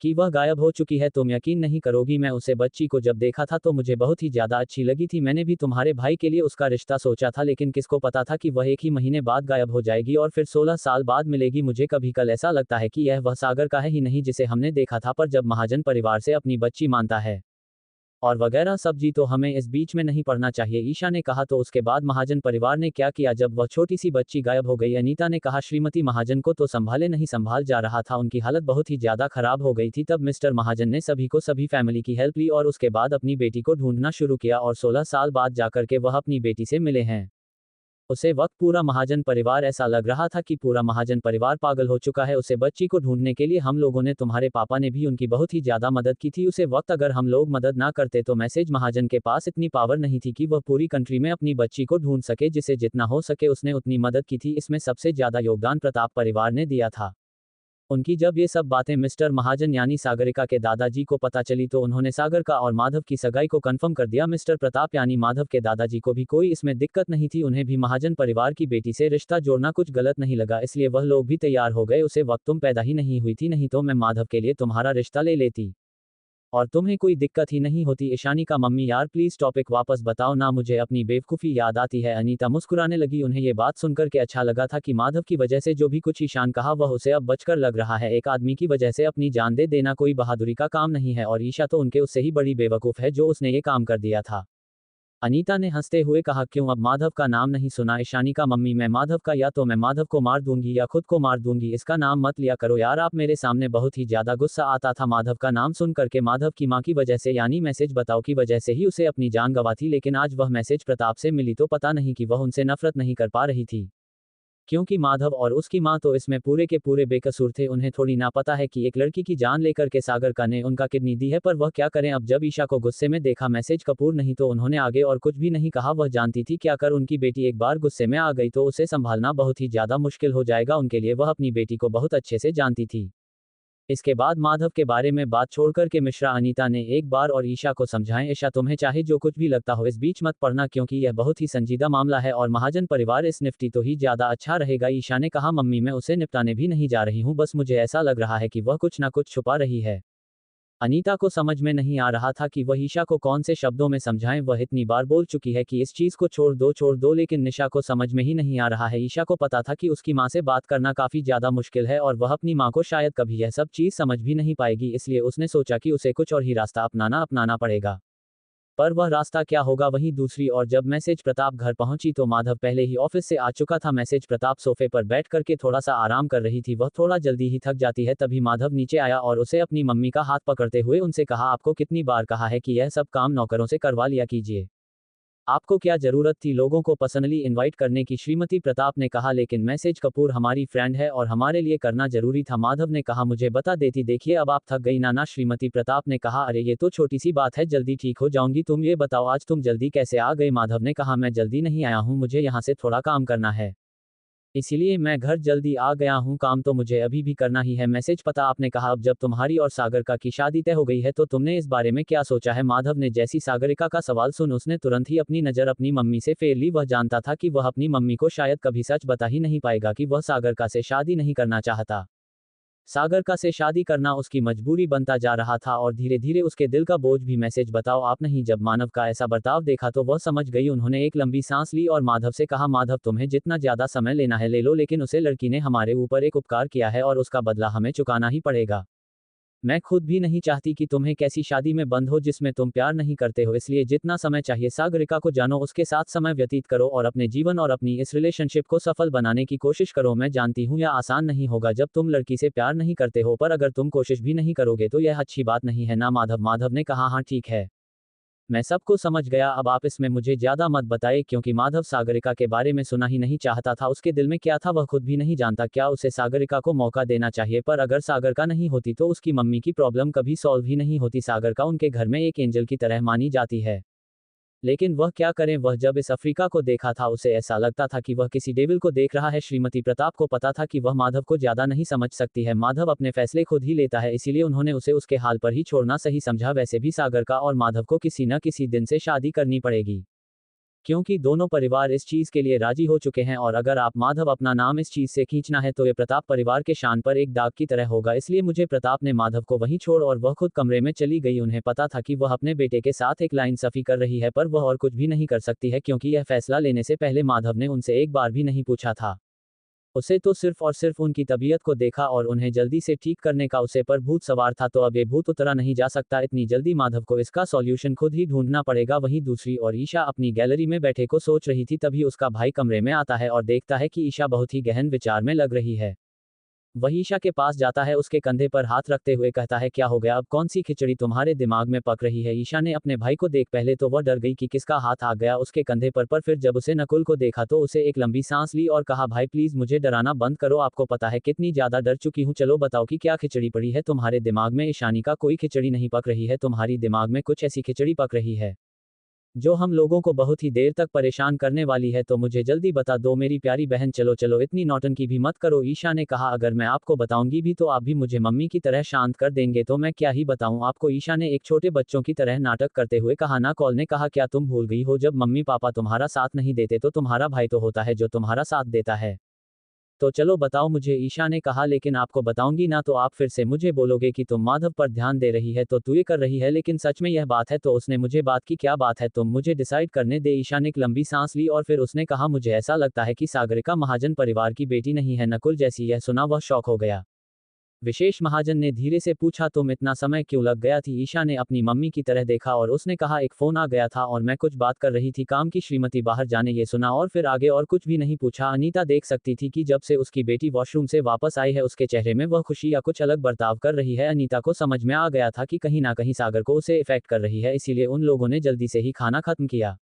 कि वह गायब हो चुकी है। तुम यकीन नहीं करोगी, मैं उसे बच्ची को जब देखा था तो मुझे बहुत ही ज्यादा अच्छी लगी थी। मैंने भी तुम्हारे भाई के लिए उसका रिश्ता सोचा था, लेकिन किसको पता था कि वह 1 ही महीने बाद गायब हो जाएगी और फिर 16 साल बाद मिलेगी। मुझे कभी कल ऐसा लगता है कि यह वह सागर का है ही नहीं जिसे हमने देखा था, पर जब महाजन परिवार से अपनी बच्ची मानता है और वगैरह सब्जी तो हमें इस बीच में नहीं पड़ना चाहिए। ईशा ने कहा, तो उसके बाद महाजन परिवार ने क्या किया जब वह छोटी सी बच्ची गायब हो गई? अनीता ने कहा, श्रीमती महाजन को तो संभाले नहीं संभाल जा रहा था, उनकी हालत बहुत ही ज्यादा खराब हो गई थी। तब मिस्टर महाजन ने सभी फैमिली की हेल्प ली और उसके बाद अपनी बेटी को ढूंढना शुरू किया और 16 साल बाद जाकर के वह अपनी बेटी से मिले हैं। उसे वक्त पूरा महाजन परिवार, ऐसा लग रहा था कि पूरा महाजन परिवार पागल हो चुका है। उसे बच्ची को ढूंढने के लिए हम लोगों ने, तुम्हारे पापा ने भी उनकी बहुत ही ज्यादा मदद की थी उसे वक्त। अगर हम लोग मदद ना करते तो मैसेज महाजन के पास इतनी पावर नहीं थी कि वह पूरी कंट्री में अपनी बच्ची को ढूंढ सके। जिसे जितना हो सके उसने उतनी मदद की थी। इसमें सबसे ज्यादा योगदान प्रताप परिवार ने दिया था। उनकी जब ये सब बातें मिस्टर महाजन यानी सागरिका के दादाजी को पता चली तो उन्होंने सागर का और माधव की सगाई को कंफर्म कर दिया। मिस्टर प्रताप यानी माधव के दादाजी को भी कोई इसमें दिक्कत नहीं थी, उन्हें भी महाजन परिवार की बेटी से रिश्ता जोड़ना कुछ गलत नहीं लगा, इसलिए वह लोग भी तैयार हो गए। उसे वक्त तुम पैदा ही नहीं हुई थी, नहीं तो मैं माधव के लिए तुम्हारा रिश्ता ले लेती और तुम्हें कोई दिक्कत ही नहीं होती। ईशानी का, मम्मी यार प्लीज टॉपिक वापस बताओ ना, मुझे अपनी बेवकूफ़ी याद आती है। अनीता मुस्कुराने लगी। उन्हें ये बात सुनकर के अच्छा लगा था कि माधव की वजह से जो भी कुछ ईशान कहा वह उसे अब बचकर लग रहा है। एक आदमी की वजह से अपनी जान दे देना कोई बहादुरी का काम नहीं है और ईशा तो उनके उससे ही बड़ी बेवकूफ़ है जो उसने ये काम कर दिया था। अनीता ने हंसते हुए कहा, क्यों अब माधव का नाम नहीं सुना? ईशानी का, मम्मी मैं माधव का, या तो मैं माधव को मार दूंगी या खुद को मार दूंगी, इसका नाम मत लिया करो यार आप मेरे सामने। बहुत ही ज्यादा गुस्सा आता था माधव का नाम सुन करके। माधव की माँ की वजह से यानी मैसेज बताओ की वजह से ही उसे अपनी जान गंवा थी, लेकिन आज वह मैसेज प्रताप से मिली तो पता नहीं कि वह उनसे नफरत नहीं कर पा रही थी, क्योंकि माधव और उसकी माँ तो इसमें पूरे के पूरे बेकसूर थे। उन्हें थोड़ी ना पता है कि एक लड़की की जान लेकर के सागर का ने उनका किडनी दी है, पर वह क्या करें। अब जब ईशा को गुस्से में देखा मैसेज कपूर नहीं तो उन्होंने आगे और कुछ भी नहीं कहा। वह जानती थी क्या कर उनकी बेटी एक बार गुस्से में आ गई तो उसे संभालना बहुत ही ज्यादा मुश्किल हो जाएगा उनके लिए। वह अपनी बेटी को बहुत अच्छे से जानती थी। इसके बाद माधव के बारे में बात छोड़कर के मिश्रा अनीता ने एक बार और ईशा को समझाएं, ईशा तुम्हें चाहे जो कुछ भी लगता हो इस बीच मत पड़ना, क्योंकि यह बहुत ही संजीदा मामला है और महाजन परिवार इस निपटी तो ही ज्यादा अच्छा रहेगा। ईशा ने कहा, मम्मी मैं उसे निपटाने भी नहीं जा रही हूँ, बस मुझे ऐसा लग रहा है कि वह कुछ ना कुछ छुपा रही है। अनीता को समझ में नहीं आ रहा था कि वह ईशा को कौन से शब्दों में समझाएं। वह इतनी बार बोल चुकी है कि इस चीज को छोड़ दो, लेकिन निशा को समझ में ही नहीं आ रहा है। ईशा को पता था कि उसकी माँ से बात करना काफी ज्यादा मुश्किल है और वह अपनी माँ को शायद कभी यह सब चीज समझ भी नहीं पाएगी, इसलिए उसने सोचा कि उसे कुछ और ही रास्ता अपनाना पड़ेगा। पर वह रास्ता क्या होगा? वहीं दूसरी ओर जब मैसेज प्रताप घर पहुंची तो माधव पहले ही ऑफिस से आ चुका था। मैसेज प्रताप सोफे पर बैठ करके थोड़ा सा आराम कर रही थी, वह थोड़ा जल्दी ही थक जाती है। तभी माधव नीचे आया और उसे अपनी मम्मी का हाथ पकड़ते हुए उनसे कहा, आपको कितनी बार कहा है कि यह सब काम नौकरों से करवा लिया कीजिए, आपको क्या जरूरत थी लोगों को पर्सनली इनवाइट करने की, श्रीमती प्रताप ने कहा। लेकिन मैसेज कपूर हमारी फ्रेंड है और हमारे लिए करना जरूरी था। माधव ने कहा, मुझे बता देती। देखिए अब आप थक गई ना। श्रीमती प्रताप ने कहा, अरे ये तो छोटी सी बात है, जल्दी ठीक हो जाऊंगी। तुम ये बताओ आज तुम जल्दी कैसे आ गए। माधव ने कहा, मैं जल्दी नहीं आया हूँ, मुझे यहाँ से थोड़ा काम करना है, इसीलिए मैं घर जल्दी आ गया हूँ। काम तो मुझे अभी भी करना ही है। मैसेज पता। आपने कहा, अब जब तुम्हारी और सागरिका की शादी तय हो गई है तो तुमने इस बारे में क्या सोचा है। माधव ने जैसी सागरिका का सवाल सुन उसने तुरंत ही अपनी नजर अपनी मम्मी से फेर ली। वह जानता था कि वह अपनी मम्मी को शायद कभी सच बता ही नहीं पाएगा कि वह सागरिका से शादी नहीं करना चाहता। सागरिका से शादी करना उसकी मजबूरी बनता जा रहा था और धीरे धीरे उसके दिल का बोझ भी। मैसेज बताओ आप नहीं। जब मानव का ऐसा बर्ताव देखा तो वह समझ गई। उन्होंने एक लंबी सांस ली और माधव से कहा, माधव तुम्हें जितना ज्यादा समय लेना है ले लो, लेकिन उसे लड़की ने हमारे ऊपर एक उपकार किया है और उसका बदला हमें चुकाना ही पड़ेगा। मैं खुद भी नहीं चाहती कि तुम्हें कैसी शादी में बंद हो जिसमें तुम प्यार नहीं करते हो, इसलिए जितना समय चाहिए सागरिका को जानो, उसके साथ समय व्यतीत करो और अपने जीवन और अपनी इस रिलेशनशिप को सफल बनाने की कोशिश करो। मैं जानती हूँ यह आसान नहीं होगा जब तुम लड़की से प्यार नहीं करते हो, पर अगर तुम कोशिश भी नहीं करोगे तो यह अच्छी बात नहीं है ना। माधव ने कहा, हाँ ठीक है, मैं सबको समझ गया, अब आप इसमें मुझे ज्यादा मत बताइए। क्योंकि माधव सागरिका के बारे में सुना ही नहीं चाहता था। उसके दिल में क्या था वह खुद भी नहीं जानता। क्या उसे सागरिका को मौका देना चाहिए, पर अगर सागरिका नहीं होती तो उसकी मम्मी की प्रॉब्लम कभी सॉल्व ही नहीं होती। सागरिका उनके घर में एक एंजल की तरह मानी जाती है, लेकिन वह क्या करें। वह जब इस अफ्रीका को देखा था उसे ऐसा लगता था कि वह किसी डेविल को देख रहा है। श्रीमती प्रताप को पता था कि वह माधव को ज्यादा नहीं समझ सकती है। माधव अपने फैसले खुद ही लेता है, इसीलिए उन्होंने उसे उसके हाल पर ही छोड़ना सही समझा। वैसे भी सागरिका और माधव को किसी न किसी दिन से शादी करनी पड़ेगी, क्योंकि दोनों परिवार इस चीज के लिए राजी हो चुके हैं। और अगर आप माधव अपना नाम इस चीज से खींचना है तो ये प्रताप परिवार के शान पर एक दाग की तरह होगा। इसलिए मुझे प्रताप ने माधव को वहीं छोड़ और वह खुद कमरे में चली गई। उन्हें पता था कि वह अपने बेटे के साथ एक नाइंसाफी कर रही है, पर वह और कुछ भी नहीं कर सकती है क्योंकि यह फैसला लेने से पहले माधव ने उनसे एक बार भी नहीं पूछा था। उसे तो सिर्फ और सिर्फ उनकी तबीयत को देखा और उन्हें जल्दी से ठीक करने का उसे पर भूत सवार था। तो अब ये भूत उतरा नहीं जा सकता इतनी जल्दी। माधव को इसका सॉल्यूशन खुद ही ढूंढना पड़ेगा। वहीं दूसरी ओर ईशा अपनी गैलरी में बैठे को सोच रही थी, तभी उसका भाई कमरे में आता है और देखता है कि ईशा बहुत ही गहन विचार में लग रही है। वह ईशा के पास जाता है, उसके कंधे पर हाथ रखते हुए कहता है, क्या हो गया, अब कौन सी खिचड़ी तुम्हारे दिमाग में पक रही है। ईशा ने अपने भाई को देख पहले तो वह डर गई कि किसका हाथ आ गया उसके कंधे पर फिर जब उसे नकुल को देखा तो उसे एक लंबी सांस ली और कहा, भाई प्लीज मुझे डराना बंद करो, आपको पता है कितनी ज्यादा डर चुकी हूँ, चलो बताओ कि क्या खिचड़ी पड़ी है तुम्हारे दिमाग में। ईशानी का कोई खिचड़ी नहीं पक रही है, तुम्हारी दिमाग में कुछ ऐसी खिचड़ी पक रही है जो हम लोगों को बहुत ही देर तक परेशान करने वाली है, तो मुझे जल्दी बता दो मेरी प्यारी बहन। चलो चलो इतनी नौटंकी भी मत करो। ईशा ने कहा, अगर मैं आपको बताऊंगी भी तो आप भी मुझे मम्मी की तरह शांत कर देंगे, तो मैं क्या ही बताऊं आपको। ईशा ने एक छोटे बच्चों की तरह नाटक करते हुए कहा। ना कॉल ने कहा, क्या तुम भूल गई हो जब मम्मी पापा तुम्हारा साथ नहीं देते तो तुम्हारा भाई तो होता है जो तुम्हारा साथ देता है। तो चलो बताओ मुझे, ईशा ने कहा, लेकिन आपको बताऊंगी ना तो आप फिर से मुझे बोलोगे कि तुम माधव पर ध्यान दे रही है तो तू ये कर रही है, लेकिन सच में यह बात है तो उसने मुझे बात की क्या बात है, तुम मुझे डिसाइड करने दे। ईशा ने एक लंबी सांस ली और फिर उसने कहा, मुझे ऐसा लगता है कि सागरिका महाजन परिवार की बेटी नहीं है नकुल जैसी। यह सुना वह शॉक हो गया। विशेष महाजन ने धीरे से पूछा, तुम इतना समय क्यों लग गया थी। ईशा ने अपनी मम्मी की तरह देखा और उसने कहा, एक फोन आ गया था और मैं कुछ बात कर रही थी काम की। श्रीमती बाहर जाने ये सुना और फिर आगे और कुछ भी नहीं पूछा। अनीता देख सकती थी कि जब से उसकी बेटी वॉशरूम से वापस आई है उसके चेहरे में वह खुशी या कुछ अलग बर्ताव कर रही है। अनीता को समझ में आ गया था कि कहीं ना कहीं सागर को उसे इफेक्ट कर रही है, इसीलिए उन लोगों ने जल्दी से ही खाना खत्म किया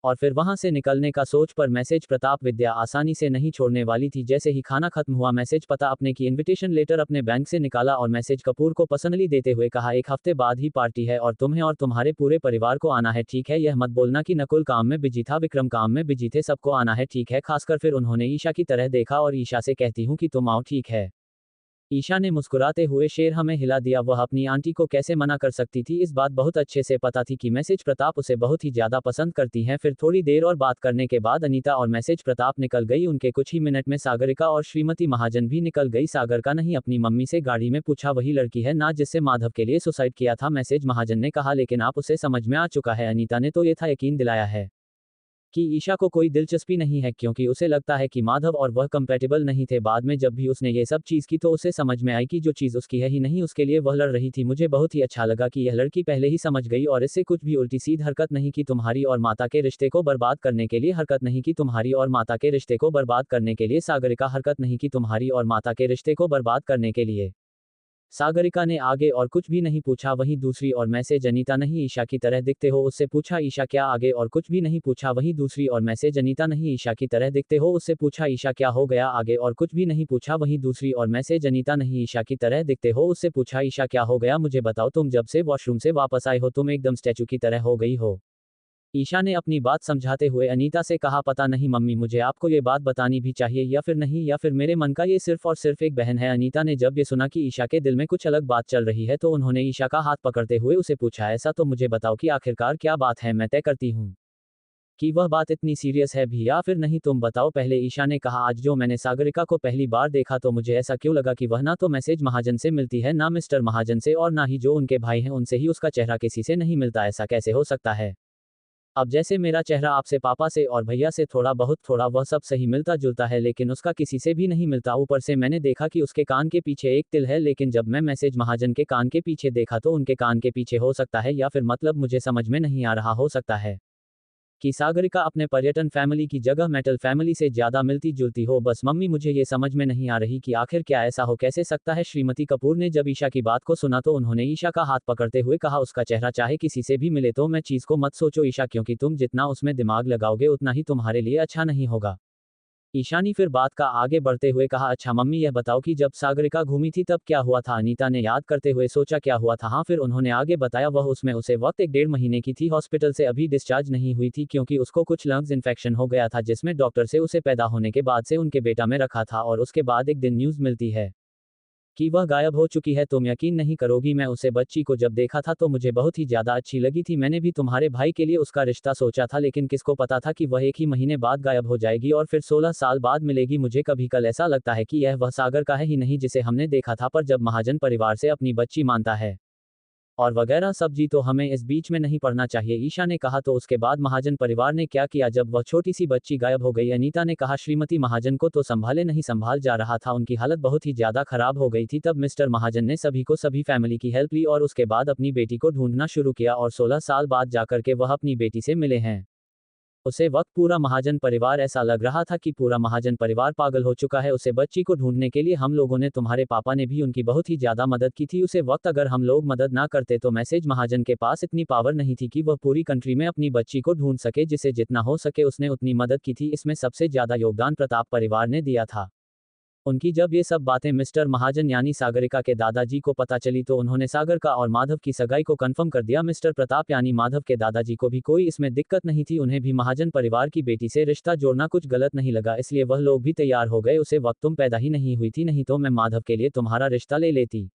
और फिर वहां से निकलने का सोच पर मैसेज प्रताप विद्या आसानी से नहीं छोड़ने वाली थी। जैसे ही खाना खत्म हुआ मैसेज पता अपने की इनविटेशन लेटर अपने बैंक से निकाला और मैसेज कपूर को पर्सनली देते हुए कहा, एक हफ्ते बाद ही पार्टी है और तुम्हें और तुम्हारे पूरे परिवार को आना है, ठीक है। यह मत बोलना कि नकुल काम में बिजी था, विक्रम काम में बिजी थे, सबको आना है, ठीक है। खासकर फिर उन्होंने ईशा की तरह देखा और ईशा से कहती हूँ कि तुम आओ, ठीक है। ईशा ने मुस्कुराते हुए शेर हमें हिला दिया। वह अपनी आंटी को कैसे मना कर सकती थी, इस बात बहुत अच्छे से पता थी कि मैसेज प्रताप उसे बहुत ही ज्यादा पसंद करती हैं। फिर थोड़ी देर और बात करने के बाद अनीता और मैसेज प्रताप निकल गई। उनके कुछ ही मिनट में सागरिका और श्रीमती महाजन भी निकल गई। सागरिका नहीं अपनी मम्मी से गाड़ी में पूछा, वही लड़की है ना जिससे माधव के लिए सुसाइड किया था। मैसेज महाजन ने कहा, लेकिन आप उसे समझ में आ चुका है। अनीता ने तो ये था यकीन दिलाया है कि ईशा को कोई दिलचस्पी नहीं है क्योंकि उसे लगता है कि माधव और वह कंपैटिबल नहीं थे। बाद में जब भी उसने ये सब चीज की तो उसे समझ में आई कि जो चीज उसकी है ही नहीं उसके लिए वह लड़ रही थी। मुझे बहुत ही अच्छा लगा कि यह लड़की पहले ही समझ गई और इससे कुछ भी उल्टी सीध हरकत नहीं की तुम्हारी और माता के रिश्ते को बर्बाद करने के लिए, हरकत नहीं की तुम्हारी और माता के रिश्ते को बर्बाद करने के लिए। सागरिका हरकत नहीं की तुम्हारी और माता के रिश्ते को बर्बाद करने के लिए। सागरिका ने आगे और कुछ भी नहीं पूछा। वहीं दूसरी ओर मैसेज अनीता नहीं ईशा की तरह दिखते हो उससे पूछा। ईशा क्या आगे और कुछ भी नहीं पूछा। वहीं दूसरी ओर मैसेज अनीता नहीं ईशा की तरह दिखते हो उससे पूछा। ईशा क्या हो गया आगे और कुछ भी नहीं पूछा। वहीं दूसरी ओर मैसेज अनीता नहीं ईशा की तरह दिखते हो उससे पूछा। ईशा क्या हो गया मुझे बताओ, तुम जब से वॉशरूम से वापस आए हो तुम एकदम स्टैचू की तरह हो गई हो। ईशा ने अपनी बात समझाते हुए अनीता से कहा, पता नहीं मम्मी मुझे आपको ये बात बतानी भी चाहिए या फिर नहीं, या फिर मेरे मन का ये सिर्फ और सिर्फ एक बहन है। अनीता ने जब ये सुना कि ईशा के दिल में कुछ अलग बात चल रही है तो उन्होंने ईशा का हाथ पकड़ते हुए उसे पूछा, ऐसा तो मुझे बताओ कि आखिरकार क्या बात है, मैं तय करती हूँ कि वह बात इतनी सीरियस है भी या फिर नहीं, तुम बताओ पहले। ईशा ने कहा, आज जो मैंने सागरिका को पहली बार देखा तो मुझे ऐसा क्यों लगा कि वह ना तो मैसेज महाजन से मिलती है ना मिस्टर महाजन से और ना ही जो उनके भाई हैं उनसे ही उसका चेहरा किसी से नहीं मिलता। ऐसा कैसे हो सकता है? अब जैसे मेरा चेहरा आपसे, पापा से और भैया से थोड़ा वह सब सही मिलता जुलता है लेकिन उसका किसी से भी नहीं मिलता। ऊपर से मैंने देखा कि उसके कान के पीछे एक तिल है, लेकिन जब मैं मैसेज महाजन के कान के पीछे देखा तो उनके कान के पीछे हो सकता है, या फिर मतलब मुझे समझ में नहीं आ रहा, हो सकता है कि सागरिका अपने पर्यटन फैमिली की जगह मेटल फैमिली से ज्यादा मिलती जुलती हो। बस मम्मी मुझे ये समझ में नहीं आ रही कि आखिर क्या ऐसा हो कैसे सकता है। श्रीमती कपूर ने जब ईशा की बात को सुना तो उन्होंने ईशा का हाथ पकड़ते हुए कहा, उसका चेहरा चाहे किसी से भी मिले तो मैं चीज को मत सोचो ईशा, क्योंकि तुम जितना उसमें दिमाग लगाओगे उतना ही तुम्हारे लिए अच्छा नहीं होगा। ईशा ने फिर बात का आगे बढ़ते हुए कहा, अच्छा मम्मी यह बताओ कि जब सागरिका घूमी थी तब क्या हुआ था? अनीता ने याद करते हुए सोचा, क्या हुआ था? हाँ, फिर उन्होंने आगे बताया, वह उसमें उसे वक्त 1 डेढ़ महीने की थी, हॉस्पिटल से अभी डिस्चार्ज नहीं हुई थी क्योंकि उसको कुछ लंग्स इन्फेक्शन हो गया था जिसमें डॉक्टर से उसे पैदा होने के बाद से उनके बेटा में रखा था और उसके बाद एक दिन न्यूज़ मिलती है कि वह गायब हो चुकी है। तुम यकीन नहीं करोगी, मैं उसे बच्ची को जब देखा था तो मुझे बहुत ही ज्यादा अच्छी लगी थी। मैंने भी तुम्हारे भाई के लिए उसका रिश्ता सोचा था, लेकिन किसको पता था कि वह 1 ही महीने बाद गायब हो जाएगी और फिर 16 साल बाद मिलेगी। मुझे कभी कल ऐसा लगता है कि यह वह सागर का है ही नहीं जिसे हमने देखा था, पर जब महाजन परिवार से अपनी बच्ची मानता है और वगैरह सब्जी तो हमें इस बीच में नहीं पड़ना चाहिए। ईशा ने कहा, तो उसके बाद महाजन परिवार ने क्या किया जब वह छोटी सी बच्ची गायब हो गई? अनीता ने कहा, श्रीमती महाजन को तो संभाले नहीं संभाल जा रहा था, उनकी हालत बहुत ही ज्यादा खराब हो गई थी। तब मिस्टर महाजन ने सभी फैमिली की हेल्प ली और उसके बाद अपनी बेटी को ढूंढना शुरू किया और 16 साल बाद जाकर के वह अपनी बेटी से मिले हैं। उसे वक्त पूरा महाजन परिवार, ऐसा लग रहा था कि पूरा महाजन परिवार पागल हो चुका है। उसे बच्ची को ढूंढने के लिए हम लोगों ने, तुम्हारे पापा ने भी उनकी बहुत ही ज्यादा मदद की थी उसे वक्त। अगर हम लोग मदद ना करते तो मैसेज महाजन के पास इतनी पावर नहीं थी कि वह पूरी कंट्री में अपनी बच्ची को ढूंढ सके। जिसे जितना हो सके उसने उतनी मदद की थी। इसमें सबसे ज्यादा योगदान प्रताप परिवार ने दिया था। उनकी जब ये सब बातें मिस्टर महाजन यानी सागरिका के दादाजी को पता चली तो उन्होंने सागर का और माधव की सगाई को कंफर्म कर दिया। मिस्टर प्रताप यानी माधव के दादाजी को भी कोई इसमें दिक्कत नहीं थी, उन्हें भी महाजन परिवार की बेटी से रिश्ता जोड़ना कुछ गलत नहीं लगा, इसलिए वह लोग भी तैयार हो गए। उसे वक्त तुम पैदा ही नहीं हुई थी, नहीं तो मैं माधव के लिए तुम्हारा रिश्ता ले लेती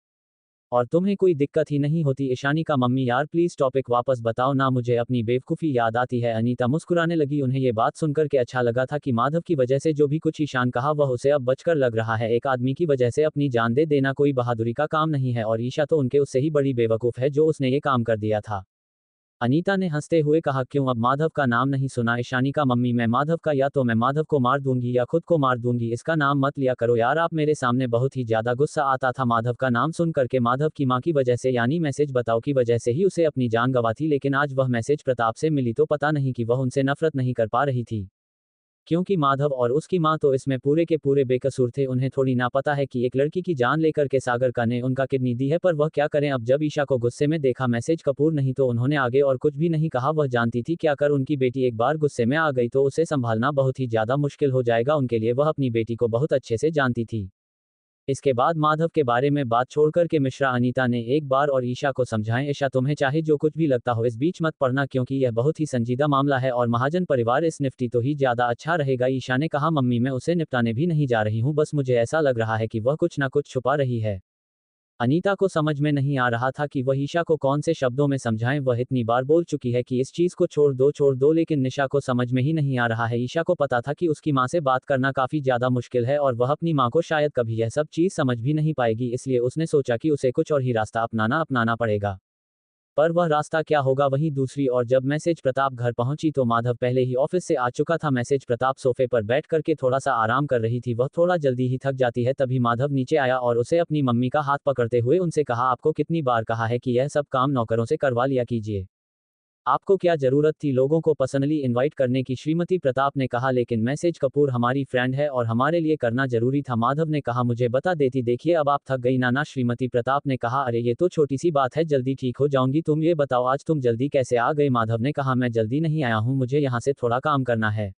और तुम्हें कोई दिक्कत ही नहीं होती। ईशानी का, मम्मी यार प्लीज टॉपिक वापस बताओ ना, मुझे अपनी बेवकूफ़ी याद आती है। अनीता मुस्कुराने लगी। उन्हें ये बात सुनकर के अच्छा लगा था कि माधव की वजह से जो भी कुछ ईशान कहा वह उसे अब बचकर लग रहा है। एक आदमी की वजह से अपनी जान दे देना कोई बहादुरी का काम नहीं है और ईशा तो उनके उससे ही बड़ी बेवकूफ़ है जो उसने ये काम कर दिया था। अनीता ने हंसते हुए कहा, क्यों अब माधव का नाम नहीं सुना? ईशानी का, मम्मी मैं माधव का, या तो मैं माधव को मार दूंगी या खुद को मार दूंगी, इसका नाम मत लिया करो यार आप मेरे सामने। बहुत ही ज्यादा गुस्सा आता था माधव का नाम सुन करके। माधव की माँ की वजह से यानी मैसेज बताओ की वजह से ही उसे अपनी जान गंवा थी, लेकिन आज वह मैसेज प्रताप से मिली तो पता नहीं कि वह उनसे नफरत नहीं कर पा रही थी, क्योंकि माधव और उसकी माँ तो इसमें पूरे के पूरे बेकसूर थे। उन्हें थोड़ी ना पता है कि एक लड़की की जान लेकर के सागर का ने उनका किडनी दी है, पर वह क्या करें। अब जब ईशा को गुस्से में देखा मैसेज कपूर नहीं तो उन्होंने आगे और कुछ भी नहीं कहा। वह जानती थी कि अगर उनकी बेटी एक बार गुस्से में आ गई तो उसे संभालना बहुत ही ज्यादा मुश्किल हो जाएगा उनके लिए। वह अपनी बेटी को बहुत अच्छे से जानती थी। इसके बाद माधव के बारे में बात छोड़कर के मिश्रा अनीता ने एक बार और ईशा को समझाएं, ईशा तुम्हें चाहे जो कुछ भी लगता हो इस बीच मत पड़ना, क्योंकि यह बहुत ही संजीदा मामला है और महाजन परिवार इस निपटी तो ही ज्यादा अच्छा रहेगा। ईशा ने कहा, मम्मी मैं उसे निपटाने भी नहीं जा रही हूँ, बस मुझे ऐसा लग रहा है कि वह कुछ ना कुछ छुपा रही है। अनीता को समझ में नहीं आ रहा था कि वह ईशा को कौन से शब्दों में समझाएं। वह इतनी बार बोल चुकी है कि इस चीज को छोड़ दो, लेकिन निशा को समझ में ही नहीं आ रहा है। ईशा को पता था कि उसकी माँ से बात करना काफी ज्यादा मुश्किल है और वह अपनी माँ को शायद कभी यह सब चीज समझ भी नहीं पाएगी, इसलिए उसने सोचा कि उसे कुछ और ही रास्ता अपनाना पड़ेगा। पर वह रास्ता क्या होगा? वहीं दूसरी ओर जब मैसेज प्रताप घर पहुंची तो माधव पहले ही ऑफिस से आ चुका था। मैसेज प्रताप सोफे पर बैठ करके थोड़ा सा आराम कर रही थी, वह थोड़ा जल्दी ही थक जाती है। तभी माधव नीचे आया और उसे अपनी मम्मी का हाथ पकड़ते हुए उनसे कहा, आपको कितनी बार कहा है कि यह सब काम नौकरों से करवा लिया कीजिए, आपको क्या जरूरत थी लोगों को पर्सनली इनवाइट करने की, श्रीमती प्रताप ने कहा। लेकिन मैसेज कपूर हमारी फ्रेंड है और हमारे लिए करना जरूरी था। माधव ने कहा मुझे बता देती। देखिए अब आप थक गई ना। श्रीमती प्रताप ने कहा अरे ये तो छोटी सी बात है, जल्दी ठीक हो जाऊंगी। तुम ये बताओ आज तुम जल्दी कैसे आ गए। माधव ने कहा मैं जल्दी नहीं आया हूँ, मुझे यहाँ से थोड़ा काम करना है,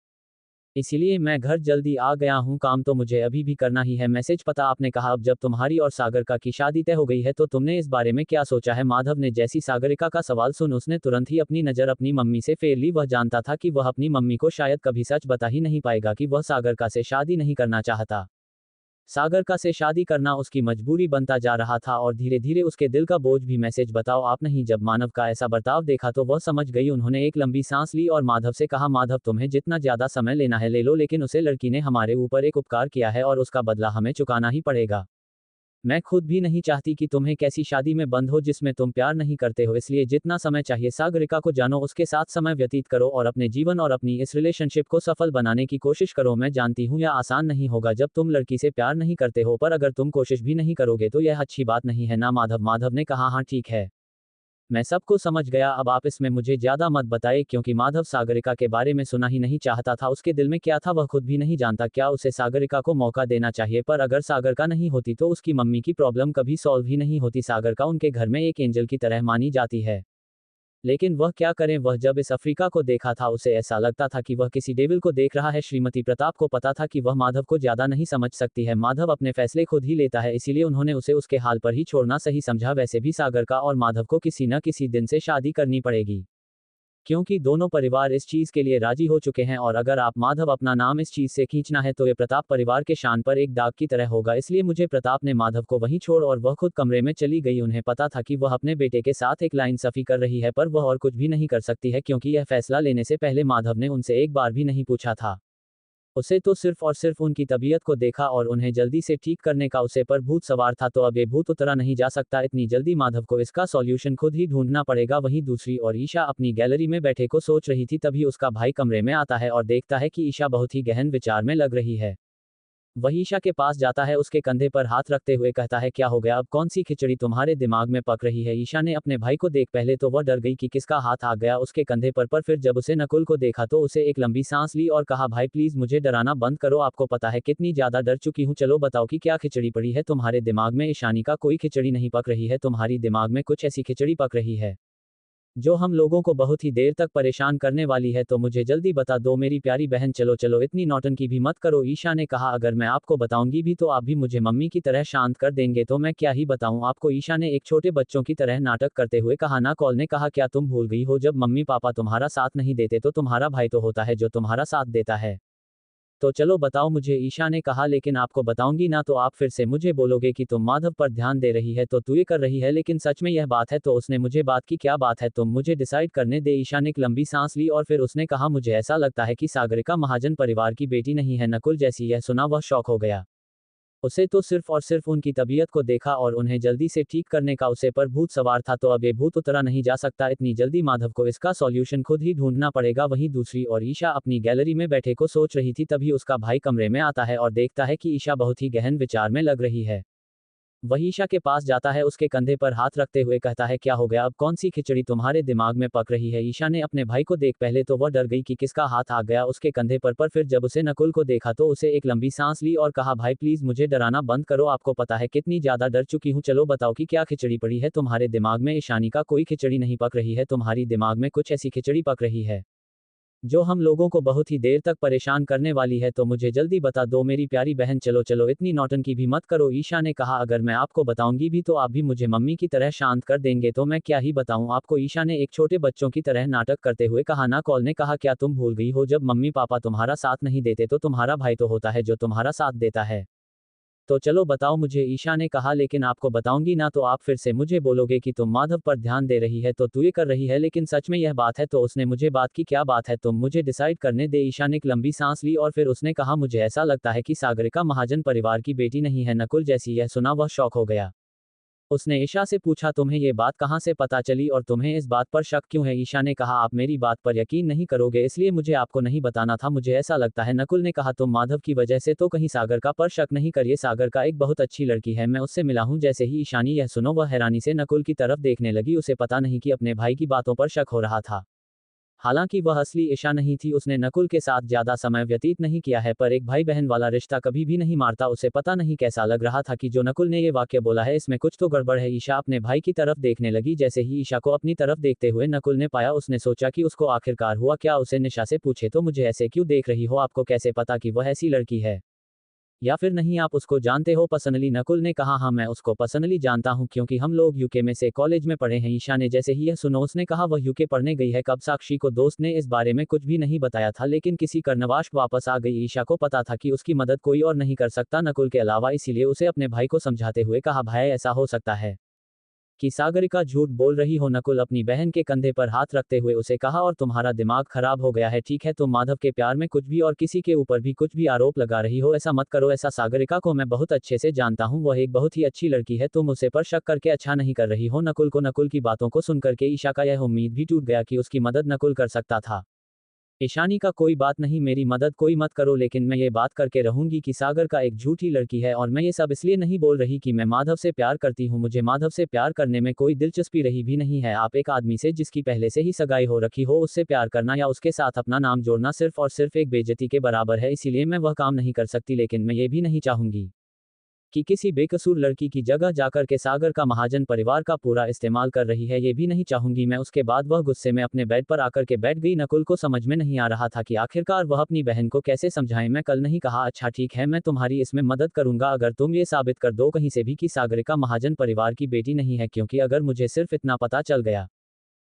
इसीलिए मैं घर जल्दी आ गया हूँ। काम तो मुझे अभी भी करना ही है। मैसेज पता। आपने कहा अब जब तुम्हारी और सागरिका की शादी तय हो गई है तो तुमने इस बारे में क्या सोचा है। माधव ने जैसी सागरिका का सवाल सुन उसने तुरंत ही अपनी नज़र अपनी मम्मी से फेर ली। वह जानता था कि वह अपनी मम्मी को शायद कभी सच बता ही नहीं पाएगा कि वह सागरिका से शादी नहीं करना चाहता। सागरिका से शादी करना उसकी मजबूरी बनता जा रहा था और धीरे धीरे उसके दिल का बोझ भी। मैसेज बताओ आप नहीं। जब मानव का ऐसा बर्ताव देखा तो वह समझ गई। उन्होंने एक लंबी सांस ली और माधव से कहा माधव तुम्हें जितना ज्यादा समय लेना है ले लो, लेकिन उसे लड़की ने हमारे ऊपर एक उपकार किया है और उसका बदला हमें चुकाना ही पड़ेगा। मैं खुद भी नहीं चाहती कि तुम्हें कैसी शादी में बंद हो जिसमें तुम प्यार नहीं करते हो, इसलिए जितना समय चाहिए सागरिका को जानो, उसके साथ समय व्यतीत करो और अपने जीवन और अपनी इस रिलेशनशिप को सफल बनाने की कोशिश करो। मैं जानती हूँ यह आसान नहीं होगा जब तुम लड़की से प्यार नहीं करते हो, पर अगर तुम कोशिश भी नहीं करोगे तो यह अच्छी बात नहीं है ना। माधव ने कहा हाँ ठीक है, मैं सबको समझ गया, अब आप इसमें मुझे ज्यादा मत बताइए। क्योंकि माधव सागरिका के बारे में सुना ही नहीं चाहता था। उसके दिल में क्या था वह खुद भी नहीं जानता। क्या उसे सागरिका को मौका देना चाहिए, पर अगर सागरिका नहीं होती तो उसकी मम्मी की प्रॉब्लम कभी सॉल्व ही नहीं होती। सागरिका उनके घर में एक एंजल की तरह मानी जाती है, लेकिन वह क्या करें। वह जब इस अफ्रीका को देखा था उसे ऐसा लगता था कि वह किसी डेविल को देख रहा है। श्रीमती प्रताप को पता था कि वह माधव को ज्यादा नहीं समझ सकती है। माधव अपने फैसले खुद ही लेता है, इसीलिए उन्होंने उसे उसके हाल पर ही छोड़ना सही समझा। वैसे भी सागरिका और माधव को किसी न किसी दिन से शादी करनी पड़ेगी, क्योंकि दोनों परिवार इस चीज के लिए राजी हो चुके हैं। और अगर आप माधव अपना नाम इस चीज से खींचना है तो ये प्रताप परिवार के शान पर एक दाग की तरह होगा। इसलिए मुझे प्रताप ने माधव को वहीं छोड़ और वह खुद कमरे में चली गई। उन्हें पता था कि वह अपने बेटे के साथ एक नाइंसाफी कर रही है, पर वह और कुछ भी नहीं कर सकती है क्योंकि यह फैसला लेने से पहले माधव ने उनसे एक बार भी नहीं पूछा था। उसे तो सिर्फ और सिर्फ उनकी तबीयत को देखा और उन्हें जल्दी से ठीक करने का उसे पर भूत सवार था। तो अब ये भूत उतरा नहीं जा सकता इतनी जल्दी। माधव को इसका सॉल्यूशन खुद ही ढूंढना पड़ेगा। वहीं दूसरी ओर ईशा अपनी गैलरी में बैठे को सोच रही थी, तभी उसका भाई कमरे में आता है और देखता है कि ईशा बहुत ही गहन विचार में लग रही है। वह ईशा के पास जाता है, उसके कंधे पर हाथ रखते हुए कहता है क्या हो गया, अब कौन सी खिचड़ी तुम्हारे दिमाग में पक रही है। ईशा ने अपने भाई को देख पहले तो वह डर गई कि किसका हाथ आ गया उसके कंधे पर फिर जब उसे नकुल को देखा तो उसे एक लंबी सांस ली और कहा भाई प्लीज मुझे डराना बंद करो, आपको पता है कितनी ज्यादा डर चुकी हूँ। चलो बताओ कि क्या खिचड़ी पड़ी है तुम्हारे दिमाग में। ईशानी का कोई खिचड़ी नहीं पक रही है, तुम्हारी दिमाग में कुछ ऐसी खिचड़ी पक रही है जो हम लोगों को बहुत ही देर तक परेशान करने वाली है। तो मुझे जल्दी बता दो मेरी प्यारी बहन। चलो चलो इतनी नौटंकी भी मत करो। ईशा ने कहा अगर मैं आपको बताऊंगी भी तो आप भी मुझे मम्मी की तरह शांत कर देंगे, तो मैं क्या ही बताऊं आपको। ईशा ने एक छोटे बच्चों की तरह नाटक करते हुए कहा। ना कॉल ने कहा क्या तुम भूल गई हो, जब मम्मी पापा तुम्हारा साथ नहीं देते तो तुम्हारा भाई तो होता है जो तुम्हारा साथ देता है। तो चलो बताओ मुझे, ईशा ने कहा, लेकिन आपको बताऊंगी ना तो आप फिर से मुझे बोलोगे कि तुम माधव पर ध्यान दे रही है तो तू ये कर रही है, लेकिन सच में यह बात है तो उसने मुझे बात की क्या बात है तुम मुझे डिसाइड करने दे। ईशा ने एक लंबी सांस ली और फिर उसने कहा मुझे ऐसा लगता है कि सागरिका महाजन परिवार की बेटी नहीं है नकुल जैसी। यह सुना वह शॉक हो गया। उसे तो सिर्फ और सिर्फ उनकी तबीयत को देखा और उन्हें जल्दी से ठीक करने का उसे पर भूत सवार था। तो अब ये भूत उतरा नहीं जा सकता इतनी जल्दी, माधव को इसका सॉल्यूशन खुद ही ढूंढना पड़ेगा। वहीं दूसरी ओर ईशा अपनी गैलरी में बैठे को सोच रही थी, तभी उसका भाई कमरे में आता है और देखता है कि ईशा बहुत ही गहन विचार में लग रही है। वह ईशा के पास जाता है, उसके कंधे पर हाथ रखते हुए कहता है क्या हो गया, अब कौन सी खिचड़ी तुम्हारे दिमाग में पक रही है। ईशा ने अपने भाई को देख पहले तो वह डर गई कि किसका हाथ आ गया उसके कंधे पर फिर जब उसे नकुल को देखा तो उसे एक लंबी सांस ली और कहा भाई प्लीज मुझे डराना बंद करो, आपको पता है कितनी ज्यादा डर चुकी हूँ। चलो बताओ कि क्या खिचड़ी पड़ी है तुम्हारे दिमाग में। ईशानी का कोई खिचड़ी नहीं पक रही है, तुम्हारी दिमाग में कुछ ऐसी खिचड़ी पक रही है जो हम लोगों को बहुत ही देर तक परेशान करने वाली है, तो मुझे जल्दी बता दो मेरी प्यारी बहन। चलो चलो इतनी नौटंकी भी मत करो। ईशा ने कहा अगर मैं आपको बताऊंगी भी तो आप भी मुझे मम्मी की तरह शांत कर देंगे, तो मैं क्या ही बताऊं आपको। ईशा ने एक छोटे बच्चों की तरह नाटक करते हुए कहा। ना कॉल ने कहा क्या तुम भूल गई हो, जब मम्मी पापा तुम्हारा साथ नहीं देते तो तुम्हारा भाई तो होता है जो तुम्हारा साथ देता है। तो चलो बताओ मुझे, ईशा ने कहा, लेकिन आपको बताऊंगी ना तो आप फिर से मुझे बोलोगे कि तुम माधव पर ध्यान दे रही है तो तू ये कर रही है, लेकिन सच में यह बात है तो उसने मुझे बात की क्या बात है तुम मुझे डिसाइड करने दे। ईशा ने एक लंबी सांस ली और फिर उसने कहा मुझे ऐसा लगता है कि सागरिका महाजन परिवार की बेटी नहीं है नकुल जैसी। यह सुना वह शॉक हो गया। उसने ईशा से पूछा तुम्हें ये बात कहाँ से पता चली और तुम्हें इस बात पर शक क्यों है। ईशा ने कहा आप मेरी बात पर यकीन नहीं करोगे इसलिए मुझे आपको नहीं बताना था, मुझे ऐसा लगता है। नकुल ने कहा तुम माधव की वजह से तो कहीं सागरिका पर शक नहीं करिए, सागरिका एक बहुत अच्छी लड़की है, मैं उससे मिला हूँ। जैसे ही ईशानी यह सुनो वह हैरानी से नकुल की तरफ देखने लगी, उसे पता नहीं कि अपने भाई की बातों पर शक हो रहा था। हालांकि वह असली ईशा नहीं थी, उसने नकुल के साथ ज्यादा समय व्यतीत नहीं किया है, पर एक भाई बहन वाला रिश्ता कभी भी नहीं मारता। उसे पता नहीं कैसा लग रहा था कि जो नकुल ने ये वाक्य बोला है इसमें कुछ तो गड़बड़ है। ईशा अपने भाई की तरफ देखने लगी। जैसे ही ईशा को अपनी तरफ देखते हुए नकुल ने पाया, उसने सोचा कि उसको आखिरकार हुआ क्या। उसे निशा से पूछे, तो मुझे ऐसे क्यों देख रही हो, आपको कैसे पता कि वह ऐसी लड़की है, या फिर नहीं आप उसको जानते हो पर्सनली? नकुल ने कहा, हाँ मैं उसको पर्सनली जानता हूँ, क्योंकि हम लोग यूके में से कॉलेज में पढ़े हैं। ईशा ने जैसे ही यह सुना उसने कहा, वह यूके पढ़ने गई है कब? साक्षी को दोस्त ने इस बारे में कुछ भी नहीं बताया था, लेकिन किसी कारणवश वापस आ गई। ईशा को पता था कि उसकी मदद कोई और नहीं कर सकता नकुल के अलावा, इसीलिए उसे अपने भाई को समझाते हुए कहा, भाई ऐसा हो सकता है कि सागरिका झूठ बोल रही हो। नकुल अपनी बहन के कंधे पर हाथ रखते हुए उसे कहा, और तुम्हारा दिमाग खराब हो गया है, ठीक है? तुम माधव के प्यार में कुछ भी और किसी के ऊपर भी कुछ भी आरोप लगा रही हो, ऐसा मत करो। ऐसा सागरिका को मैं बहुत अच्छे से जानता हूँ, वह एक बहुत ही अच्छी लड़की है, तुम उसे पर शक करके अच्छा नहीं कर रही हो। नकुल की बातों को सुनकर के ईशा का यह उम्मीद भी टूट गया कि उसकी मदद नकुल कर सकता था। ईशानी का कोई बात नहीं, मेरी मदद कोई मत करो, लेकिन मैं ये बात करके रहूंगी कि सागर का एक झूठी लड़की है, और मैं ये सब इसलिए नहीं बोल रही कि मैं माधव से प्यार करती हूँ। मुझे माधव से प्यार करने में कोई दिलचस्पी रही भी नहीं है। आप एक आदमी से जिसकी पहले से ही सगाई हो रखी हो, उससे प्यार करना या उसके साथ अपना नाम जोड़ना सिर्फ और सिर्फ एक बेइज्जती के बराबर है, इसीलिए मैं वह काम नहीं कर सकती। लेकिन मैं ये भी नहीं चाहूंगी कि किसी बेकसूर लड़की की जगह जाकर के सागर का महाजन परिवार का पूरा इस्तेमाल कर रही है, ये भी नहीं चाहूंगी मैं। उसके बाद वह गुस्से में अपने बेड पर आकर के बैठ गई। नकुल को समझ में नहीं आ रहा था कि आखिरकार वह अपनी बहन को कैसे समझाए। मैं कल नहीं कहा, अच्छा ठीक है, मैं तुम्हारी इसमें मदद करूंगा अगर तुम ये साबित कर दो कहीं से भी कि सागरिका महाजन परिवार की बेटी नहीं है, क्योंकि अगर मुझे सिर्फ इतना पता चल गया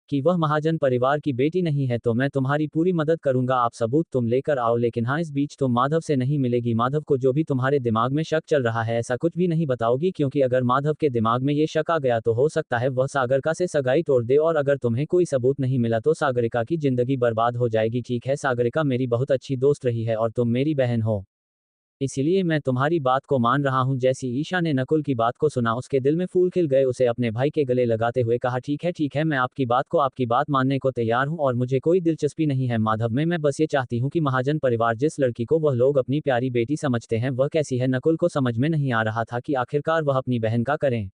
कि वह महाजन परिवार की बेटी नहीं है तो मैं तुम्हारी पूरी मदद करूंगा। आप सबूत तुम लेकर आओ, लेकिन हाँ, इस बीच तुम माधव से नहीं मिलेगी। माधव को जो भी तुम्हारे दिमाग में शक चल रहा है ऐसा कुछ भी नहीं बताओगी, क्योंकि अगर माधव के दिमाग में ये शक आ गया तो हो सकता है वह सागरिका से सगाई तोड़ दे, और अगर तुम्हें कोई सबूत नहीं मिला तो सागरिका की जिंदगी बर्बाद हो जाएगी। ठीक है, सागरिका मेरी बहुत अच्छी दोस्त रही है और तुम मेरी बहन हो, इसलिए मैं तुम्हारी बात को मान रहा हूं। जैसी ईशा ने नकुल की बात को सुना उसके दिल में फूल खिल गए। उसे अपने भाई के गले लगाते हुए कहा, ठीक है, मैं आपकी बात मानने को तैयार हूं, और मुझे कोई दिलचस्पी नहीं है माधव में। मैं बस ये चाहती हूं कि महाजन परिवार जिस लड़की को वह लोग अपनी प्यारी बेटी समझते हैं वह कैसी है। नकुल को समझ में नहीं आ रहा था कि आखिरकार वह अपनी बहन का करें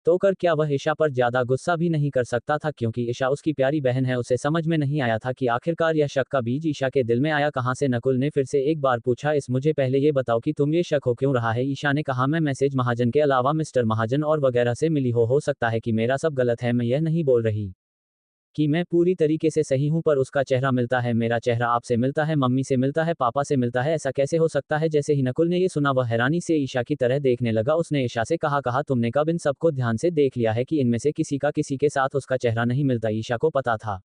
तो कर क्या। वह ईशा पर ज्यादा गुस्सा भी नहीं कर सकता था, क्योंकि ईशा उसकी प्यारी बहन है। उसे समझ में नहीं आया था कि आखिरकार यह शक का बीज ईशा के दिल में आया कहां से। नकुल ने फिर से एक बार पूछा, इस मुझे पहले ये बताओ कि तुम ये शक हो क्यों रहा है? ईशा ने कहा, मैं मैसेज महाजन के अलावा मिस्टर महाजन और वगैरह से मिली हो सकता है कि मेरा सब गलत है, मैं यह नहीं बोल रही कि मैं पूरी तरीके से सही हूं, पर उसका चेहरा मिलता है, मेरा चेहरा आपसे मिलता है, मम्मी से मिलता है, पापा से मिलता है, ऐसा कैसे हो सकता है? जैसे ही नकुल ने ये सुना वह हैरानी से ईशा की तरह देखने लगा। उसने ईशा से कहा तुमने कब इन सबको ध्यान से देख लिया है कि इनमें से किसी का किसी के साथ उसका चेहरा नहीं मिलता? ईशा को पता था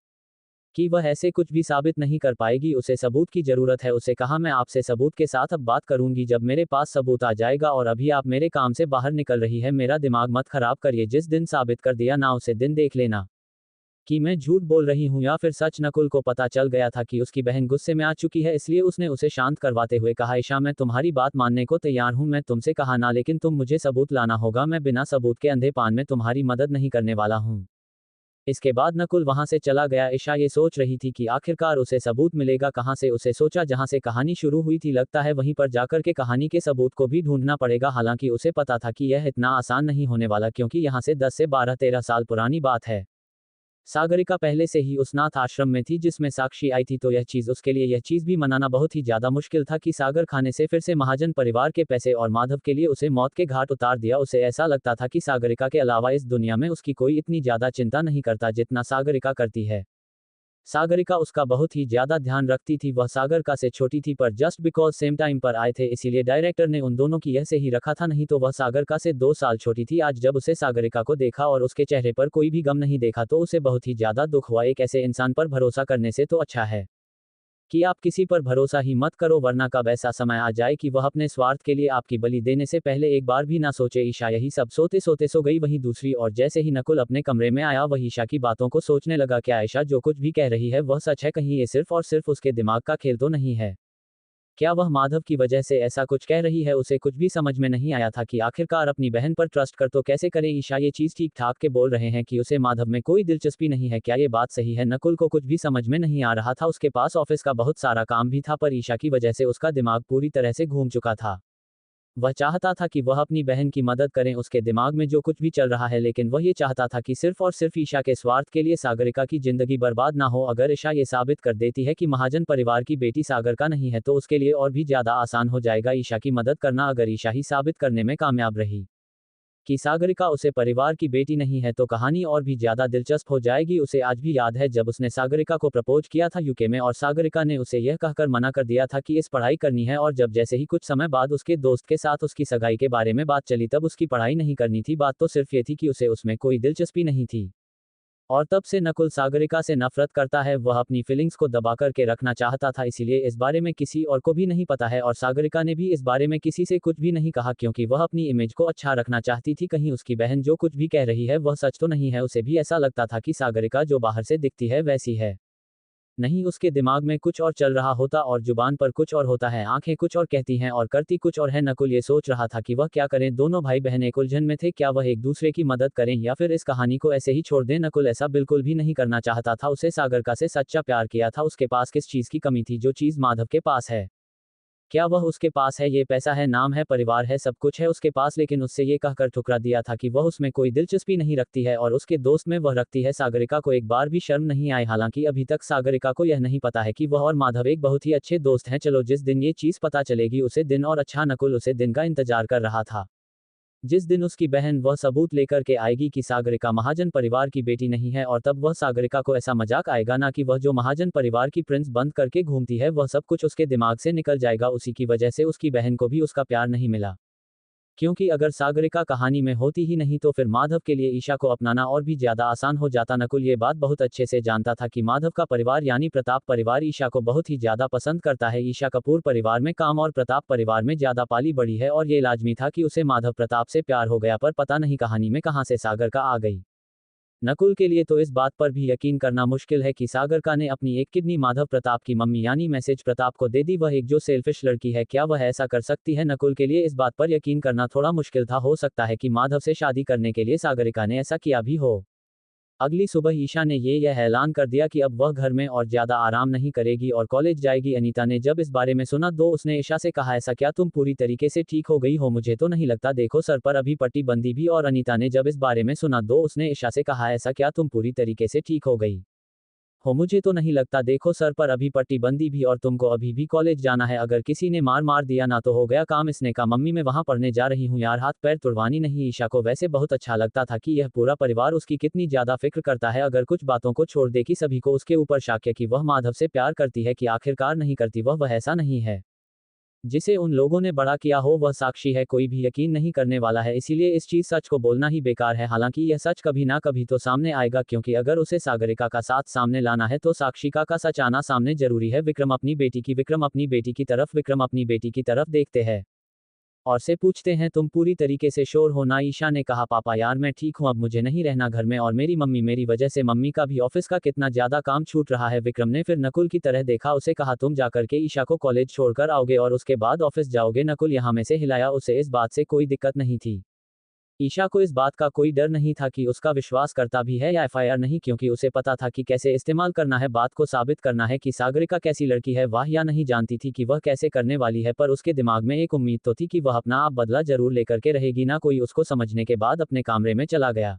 कि वह ऐसे कुछ भी साबित नहीं कर पाएगी, उसे सबूत की जरूरत है। उसे कहा, मैं आपसे सबूत के साथ अब बात करूंगी जब मेरे पास सबूत आ जाएगा, और अभी आप मेरे काम से बाहर निकल रही है, मेरा दिमाग मत खराब करिए। जिस दिन साबित कर दिया ना उसे दिन देख लेना कि मैं झूठ बोल रही हूं या फिर सच। नकुल को पता चल गया था कि उसकी बहन गुस्से में आ चुकी है, इसलिए उसने उसे शांत करवाते हुए कहा, ईशा मैं तुम्हारी बात मानने को तैयार हूं, मैं तुमसे कहा ना, लेकिन तुम मुझे सबूत लाना होगा, मैं बिना सबूत के अंधे पान में तुम्हारी मदद नहीं करने वाला हूं। इसके बाद नकुल वहां से चला गया। ईशा ये सोच रही थी कि आखिरकार उसे सबूत मिलेगा कहां से। उसे सोचा जहां से कहानी शुरू हुई थी लगता है वहीं पर जाकर के कहानी के सबूत को भी ढूंढना पड़ेगा। हालांकि उसे पता था कि यह इतना आसान नहीं होने वाला, क्योंकि यहां से 10 से 12-13 साल पुरानी बात है। सागरिका पहले से ही उस नाथ आश्रम में थी जिसमें साक्षी आई थी, तो यह चीज भी मनाना बहुत ही ज्यादा मुश्किल था कि सागर खाने से फिर से महाजन परिवार के पैसे और माधव के लिए उसे मौत के घाट उतार दिया। उसे ऐसा लगता था कि सागरिका के अलावा इस दुनिया में उसकी कोई इतनी ज्यादा चिंता नहीं करता जितना सागरिका करती है। सागरिका उसका बहुत ही ज्यादा ध्यान रखती थी। वह सागरिका से छोटी थी, पर जस्ट बिकॉज सेम टाइम पर आए थे इसीलिए डायरेक्टर ने उन दोनों की यह से ही रखा था, नहीं तो वह सागरिका से 2 साल छोटी थी। आज जब उसे सागरिका को देखा और उसके चेहरे पर कोई भी गम नहीं देखा तो उसे बहुत ही ज्यादा दुख हुआ। एक ऐसे इंसान पर भरोसा करने से तो अच्छा है कि आप किसी पर भरोसा ही मत करो, वरना कब ऐसा समय आ जाए कि वह अपने स्वार्थ के लिए आपकी बलि देने से पहले एक बार भी ना सोचे। ईशा यही सब सोते सोते सो गई। वहीं दूसरी और जैसे ही नकुल अपने कमरे में आया वह ईशा की बातों को सोचने लगा, क्या ईशा जो कुछ भी कह रही है वह सच है? कहीं ये सिर्फ और सिर्फ उसके दिमाग का खेल तो नहीं है? क्या वह माधव की वजह से ऐसा कुछ कह रही है? उसे कुछ भी समझ में नहीं आया था कि आखिरकार अपनी बहन पर ट्रस्ट कर तो कैसे करे। ईशा ये चीज ठीक ठाक के बोल रहे हैं कि उसे माधव में कोई दिलचस्पी नहीं है, क्या ये बात सही है? नकुल को कुछ भी समझ में नहीं आ रहा था। उसके पास ऑफिस का बहुत सारा काम भी था, पर ईशा की वजह से उसका दिमाग पूरी तरह से घूम चुका था। वह चाहता था कि वह अपनी बहन की मदद करें, उसके दिमाग में जो कुछ भी चल रहा है, लेकिन वह ये चाहता था कि सिर्फ और सिर्फ ईशा के स्वार्थ के लिए सागरिका की जिंदगी बर्बाद ना हो। अगर ईशा ये साबित कर देती है कि महाजन परिवार की बेटी सागरिका नहीं है तो उसके लिए और भी ज्यादा आसान हो जाएगा ईशा की मदद करना। अगर ईशा ही साबित करने में कामयाब रही कि सागरिका उसे परिवार की बेटी नहीं है तो कहानी और भी ज्यादा दिलचस्प हो जाएगी। उसे आज भी याद है जब उसने सागरिका को प्रपोज किया था यूके में और सागरिका ने उसे यह कहकर मना कर दिया था कि इस पढ़ाई करनी है, और जब जैसे ही कुछ समय बाद उसके दोस्त के साथ उसकी सगाई के बारे में बात चली तब उसकी पढ़ाई नहीं करनी थी। बात तो सिर्फ ये थी कि उसे उसमें कोई दिलचस्पी नहीं थी। और तब से नकुल सागरिका से नफरत करता है। वह अपनी फीलिंग्स को दबा करके रखना चाहता था, इसीलिए इस बारे में किसी और को भी नहीं पता है और सागरिका ने भी इस बारे में किसी से कुछ भी नहीं कहा क्योंकि वह अपनी इमेज को अच्छा रखना चाहती थी। कहीं उसकी बहन जो कुछ भी कह रही है वह सच तो नहीं है। उसे भी ऐसा लगता था कि सागरिका जो बाहर से दिखती है वैसी है नहीं, उसके दिमाग में कुछ और चल रहा होता और जुबान पर कुछ और होता है, आंखें कुछ और कहती हैं और करती कुछ और है। नकुल ये सोच रहा था कि वह क्या करें। दोनों भाई बहन एक उलझन में थे, क्या वह एक दूसरे की मदद करें या फिर इस कहानी को ऐसे ही छोड़ दें। नकुल ऐसा बिल्कुल भी नहीं करना चाहता था। उसे सागरिका से सच्चा प्यार किया था। उसके पास किस चीज की कमी थी जो चीज माधव के पास है? क्या वह उसके पास है? ये पैसा है, नाम है, परिवार है, सब कुछ है उसके पास, लेकिन उससे ये कहकर ठुकरा दिया था कि वह उसमें कोई दिलचस्पी नहीं रखती है और उसके दोस्त में वह रखती है। सागरिका को एक बार भी शर्म नहीं आई, हालांकि अभी तक सागरिका को यह नहीं पता है कि वह और माधव एक बहुत ही अच्छे दोस्त हैं। चलो, जिस दिन ये चीज पता चलेगी उसे दिन और अच्छा। नकुल उसे दिन का इंतजार कर रहा था जिस दिन उसकी बहन वह सबूत लेकर के आएगी कि सागरिका महाजन परिवार की बेटी नहीं है, और तब वह सागरिका को ऐसा मजाक आएगा ना कि वह जो महाजन परिवार की प्रिंस बंद करके घूमती है वह सब कुछ उसके दिमाग से निकल जाएगा। उसी की वजह से उसकी बहन को भी उसका प्यार नहीं मिला, क्योंकि अगर सागरिका कहानी में होती ही नहीं तो फिर माधव के लिए ईशा को अपनाना और भी ज्यादा आसान हो जाता। नकुल ये बात बहुत अच्छे से जानता था कि माधव का परिवार यानी प्रताप परिवार ईशा को बहुत ही ज्यादा पसंद करता है। ईशा कपूर परिवार में काम और प्रताप परिवार में ज्यादा पाली बड़ी है और ये लाजमी था कि उसे माधव प्रताप से प्यार हो गया, पर पता नहीं कहानी में कहां से सागरिका आ गई। नकुल के लिए तो इस बात पर भी यकीन करना मुश्किल है कि सागरिका ने अपनी एक किडनी माधव प्रताप की मम्मी यानी मैसेज प्रताप को दे दी। वह एक जो सेल्फिश लड़की है, क्या वह ऐसा कर सकती है? नकुल के लिए इस बात पर यकीन करना थोड़ा मुश्किल था। हो सकता है कि माधव से शादी करने के लिए सागरिका ने ऐसा किया भी हो। अगली सुबह ईशा ने यह ऐलान कर दिया कि अब वह घर में और ज्यादा आराम नहीं करेगी और कॉलेज जाएगी। अनीता ने जब इस बारे में सुना तो उसने ईशा से कहा, ऐसा क्या तुम पूरी तरीके से ठीक हो गई हो? मुझे तो नहीं लगता, देखो सर पर अभी पट्टी बंदी भी। और अनीता ने जब इस बारे में सुना तो उसने ईशा से कहा, ऐसा क्या तुम पूरी तरीके से ठीक हो गई हो? मुझे तो नहीं लगता, देखो सर पर अभी पट्टी बंदी भी और तुमको अभी भी कॉलेज जाना है। अगर किसी ने मार दिया ना तो हो गया काम। इसने कहा, मम्मी मैं वहां पढ़ने जा रही हूँ यार, हाथ पैर तुड़वानी नहीं। ईशा को वैसे बहुत अच्छा लगता था कि यह पूरा परिवार उसकी कितनी ज्यादा फिक्र करता है। अगर कुछ बातों को छोड़ दे कि सभी को उसके ऊपर शक है कि वह माधव से प्यार करती है कि आखिरकार नहीं करती, वह ऐसा नहीं है जिसे उन लोगों ने बड़ा किया हो। वह साक्षी है, कोई भी यकीन नहीं करने वाला है, इसीलिए इस चीज सच को बोलना ही बेकार है। हालांकि यह सच कभी ना कभी तो सामने आएगा, क्योंकि अगर उसे सागरिका का साथ सामने लाना है तो साक्षिका का सच आना सामने जरूरी है। विक्रम अपनी बेटी की विक्रम अपनी बेटी की तरफ देखते हैं और से पूछते हैं, तुम पूरी तरीके से श्योर हो ना? ईशा ने कहा, पापा यार मैं ठीक हूँ, अब मुझे नहीं रहना घर में, और मेरी मम्मी, मेरी वजह से मम्मी का भी ऑफिस का कितना ज्यादा काम छूट रहा है। विक्रम ने फिर नकुल की तरह देखा, उसे कहा, तुम जाकर के ईशा को कॉलेज छोड़कर आओगे और उसके बाद ऑफिस जाओगे? नकुल यहाँ में से हिलाया, उसे इस बात से कोई दिक्कत नहीं थी। ईशा को इस बात का कोई डर नहीं था कि उसका विश्वास करता भी है या एफआईआर नहीं, क्योंकि उसे पता था कि कैसे इस्तेमाल करना है, बात को साबित करना है कि सागरिका कैसी लड़की है। वाह, या नहीं जानती थी कि वह कैसे करने वाली है, पर उसके दिमाग में एक उम्मीद तो थी कि वह अपना आप बदला जरूर लेकर के रहेगी ना। कोई उसको समझने के बाद अपने कमरे में चला गया।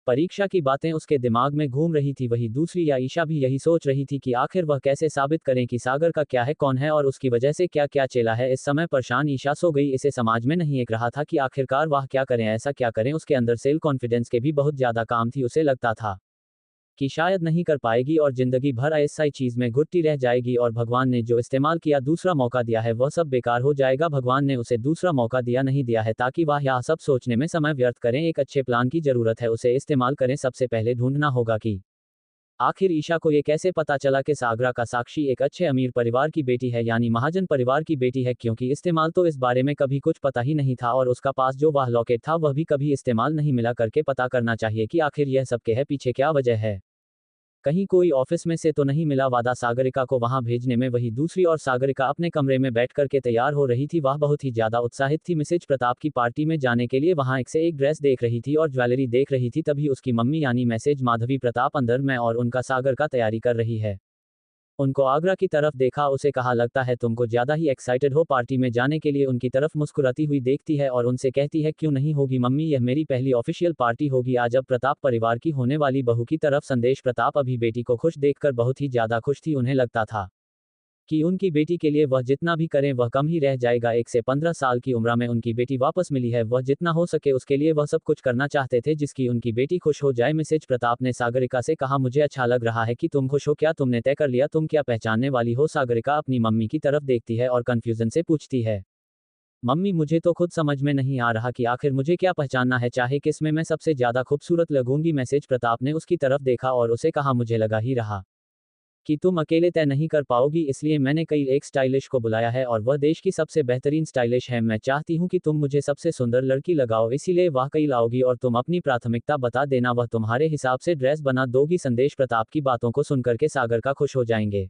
परीक्षा की बातें उसके दिमाग में घूम रही थी, वही दूसरी या ईशा भी यही सोच रही थी कि आखिर वह कैसे साबित करें कि सागर का क्या है, कौन है और उसकी वजह से क्या क्या चेला है। इस समय परेशान ईशा सो गई। इसे समाज में नहीं एक रहा था कि आखिरकार वह क्या करें, ऐसा क्या करें। उसके अंदर सेल्फ कॉन्फिडेंस के भी बहुत ज्यादा काम थी। उसे लगता था कि शायद नहीं कर पाएगी और जिंदगी भर ऐसा ही चीज में घुटती रह जाएगी, और भगवान ने जो इस्तेमाल किया, दूसरा मौका दिया है, वह सब बेकार हो जाएगा। भगवान ने उसे दूसरा मौका नहीं दिया है ताकि वह यह सब सोचने में समय व्यर्थ करें। एक अच्छे प्लान की जरूरत है, उसे इस्तेमाल करें। सबसे पहले ढूंढना होगा कि आखिर ईशा को ये कैसे पता चला कि सागरा का साक्षी एक अच्छे अमीर परिवार की बेटी है, यानी महाजन परिवार की बेटी है, क्योंकि इस्तेमाल तो इस बारे में कभी कुछ पता ही नहीं था और उसका पास जो वह लॉकेट था वह भी कभी इस्तेमाल नहीं मिला। करके पता करना चाहिए कि आखिर यह सब के है पीछे क्या वजह है। कहीं कोई ऑफिस में से तो नहीं मिला वादा सागरिका को वहां भेजने में। वही दूसरी और सागरिका अपने कमरे में बैठ करके तैयार हो रही थी। वह बहुत ही ज्यादा उत्साहित थी मिसेज प्रताप की पार्टी में जाने के लिए। वहां एक से एक ड्रेस देख रही थी और ज्वेलरी देख रही थी। तभी उसकी मम्मी यानी मैसेज माधवी प्रताप अंदर में और उनका सागर का तैयारी कर रही है। उनको आगरा की तरफ देखा, उसे कहा लगता है तुमको ज्यादा ही एक्साइटेड हो पार्टी में जाने के लिए। उनकी तरफ मुस्कुराती हुई देखती है और उनसे कहती है क्यों नहीं होगी मम्मी, यह मेरी पहली ऑफिशियल पार्टी होगी आज। अब प्रताप परिवार की होने वाली बहू की तरफ संदेश। प्रताप अभी बेटी को खुश देखकर बहुत ही ज्यादा खुश थी। उन्हें लगता था कि उनकी बेटी के लिए वह जितना भी करें वह कम ही रह जाएगा। 1 से 15 साल की उम्र में उनकी बेटी वापस मिली है, वह जितना हो सके उसके लिए वह सब कुछ करना चाहते थे जिसकी उनकी बेटी खुश हो जाए। मिसेज प्रताप ने सागरिका से कहा मुझे अच्छा लग रहा है कि तुम खुश हो, क्या तुमने तय कर लिया तुम क्या पहचानने वाली हो? सागरिका अपनी मम्मी की तरफ देखती है और कंफ्यूजन से पूछती है मम्मी मुझे तो खुद समझ में नहीं आ रहा कि आखिर मुझे क्या पहचानना है, चाहे किसमें मैं सबसे ज्यादा खूबसूरत लगूंगी। मैसेज प्रताप ने उसकी तरफ देखा और उसे कहा मुझे लगा ही रहा कि तुम अकेले तय नहीं कर पाओगी, इसलिए मैंने कई एक स्टाइलिश को बुलाया है और वह देश की सबसे बेहतरीन स्टाइलिश है। मैं चाहती हूं कि तुम मुझे सबसे सुंदर लड़की लगाओ, इसीलिए वह कई लाओगी और तुम अपनी प्राथमिकता बता देना, वह तुम्हारे हिसाब से ड्रेस बना दोगी। संदेश प्रताप की बातों को सुनकर के सागर का खुश हो जाएंगे।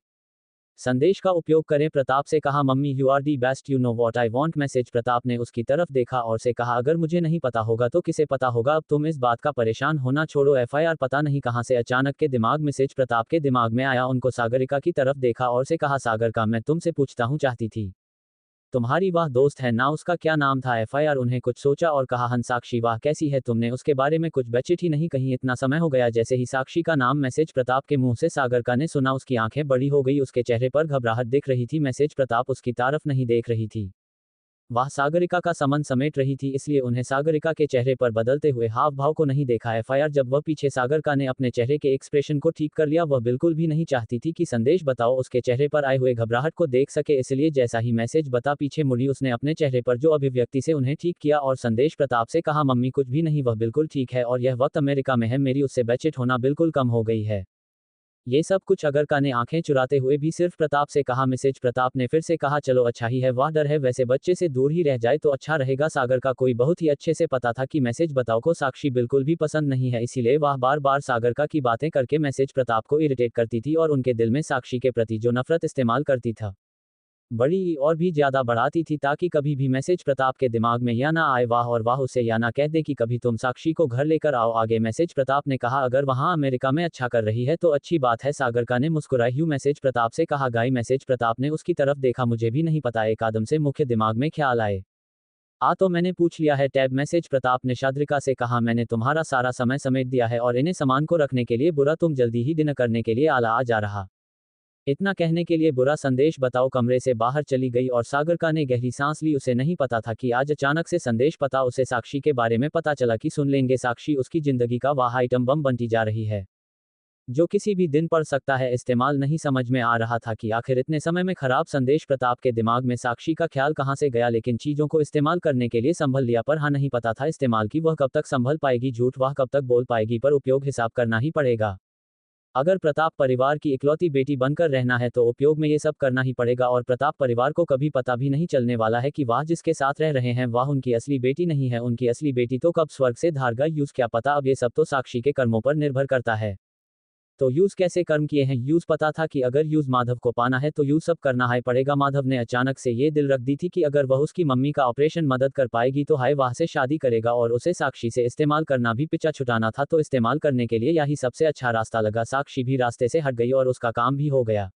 संदेश का उपयोग करें। प्रताप से कहा mummy you are the best, you know what I want. Message Pratap ने उसकी तरफ देखा और से कहा अगर मुझे नहीं पता होगा तो किसे पता होगा, अब तुम इस बात का परेशान होना छोड़ो। एफआईआर पता नहीं कहां से अचानक के दिमाग मैसेज प्रताप के दिमाग में आया। उनको सागरिका की तरफ देखा और से कहा सागर का मैं तुमसे पूछता हूं, चाहती थी तुम्हारी वाह दोस्त है ना, उसका क्या नाम था? एफआईआर उन्हें कुछ सोचा और कहा हंसाक्षी। वाह कैसी है, तुमने उसके बारे में कुछ बचिट ही नहीं कहीं, इतना समय हो गया। जैसे ही साक्षी का नाम मैसेज प्रताप के मुंह से सागरिका ने सुना उसकी आंखें बड़ी हो गई, उसके चेहरे पर घबराहट दिख रही थी। मैसेज प्रताप उसकी तारफ नहीं देख रही थी, वह सागरिका का समन समेट रही थी, इसलिए उन्हें सागरिका के चेहरे पर बदलते हुए हाव भाव को नहीं देखा। एफआईआर जब वह पीछे सागरिका ने अपने चेहरे के एक्सप्रेशन को ठीक कर लिया, वह बिल्कुल भी नहीं चाहती थी कि संदेश बताओ उसके चेहरे पर आए हुए घबराहट को देख सके, इसलिए जैसा ही मैसेज बता पीछे मुड़ी उसने अपने चेहरे पर जो अभिव्यक्ति से उन्हें ठीक किया और संदेश प्रताप से कहा मम्मी कुछ भी नहीं, वह बिल्कुल ठीक है और यह वक्त अमेरिका में है, मेरी उससे बेचिट होना बिल्कुल कम हो गई है। ये सब कुछ अगरका ने आंखें चुराते हुए भी सिर्फ प्रताप से कहा। मिसेज प्रताप ने फिर से कहा चलो अच्छा ही है, वाह डर है, वैसे बच्चे से दूर ही रह जाए तो अच्छा रहेगा। सागर का कोई बहुत ही अच्छे से पता था कि मैसेज बताओ को साक्षी बिल्कुल भी पसंद नहीं है, इसीलिए वह बार बार सागरिका की बातें करके मैसेज प्रताप को इरिटेट करती थी और उनके दिल में साक्षी के प्रति जो नफरत इस्तेमाल करती था बड़ी और भी ज्यादा बढ़ाती थी, ताकि कभी भी मैसेज प्रताप के दिमाग में या ना आए वाह और वाह उसे या ना कह दे कि कभी तुम साक्षी को घर लेकर आओ। आगे मैसेज प्रताप ने कहा अगर वहां अमेरिका में अच्छा कर रही है तो अच्छी बात है। सागरिका ने मुस्कुराई हुई मैसेज प्रताप से कहा गाय। मैसेज प्रताप ने उसकी तरफ देखा मुझे भी नहीं पता, एक आदम से मुख्य दिमाग में ख्याल आए तो मैंने पूछ लिया है टैब। मैसेज प्रताप ने सागरिका से कहा मैंने तुम्हारा सारा समय समेट दिया है और इन्हें सामान को रखने के लिए बुरा, तुम जल्दी ही डिनर करने के लिए आला आ जा रहा। इतना कहने के लिए बुरा संदेश बताओ कमरे से बाहर चली गई और सागरिका ने गहरी सांस ली। उसे नहीं पता था कि आज अचानक से संदेश पता उसे साक्षी के बारे में पता चला कि सुन लेंगे साक्षी उसकी जिंदगी का वाह आइटम बम बनती जा रही है जो किसी भी दिन पड़ सकता है। इस्तेमाल नहीं समझ में आ रहा था कि आखिर इतने समय में खराब संदेश प्रताप के दिमाग में साक्षी का ख्याल कहां से गया, लेकिन चीजों को इस्तेमाल करने के लिए संभल लिया, पर हाँ नहीं पता था इस्तेमाल की वह कब तक संभल पाएगी, झूठ वह कब तक बोल पाएगी, पर उपयोग हिसाब करना ही पड़ेगा। अगर प्रताप परिवार की इकलौती बेटी बनकर रहना है तो उपयोग में ये सब करना ही पड़ेगा और प्रताप परिवार को कभी पता भी नहीं चलने वाला है कि वह जिसके साथ रह रहे हैं वह उनकी असली बेटी नहीं है, उनकी असली बेटी तो कब स्वर्ग से धारगा यूज क्या पता। अब ये सब तो साक्षी के कर्मों पर निर्भर करता है। तो यूज कैसे कर्म किए हैं? यूज पता था कि अगर यूज माधव को पाना है तो यूज सब करना है पड़ेगा। माधव ने अचानक से ये दिल रख दी थी कि अगर वह उसकी मम्मी का ऑपरेशन मदद कर पाएगी तो हाय वाह से शादी करेगा और उसे साक्षी से इस्तेमाल करना भी पीछा छुटाना था, तो इस्तेमाल करने के लिए यही सबसे अच्छा रास्ता लगा। साक्षी भी रास्ते से हट गई और उसका काम भी हो गया।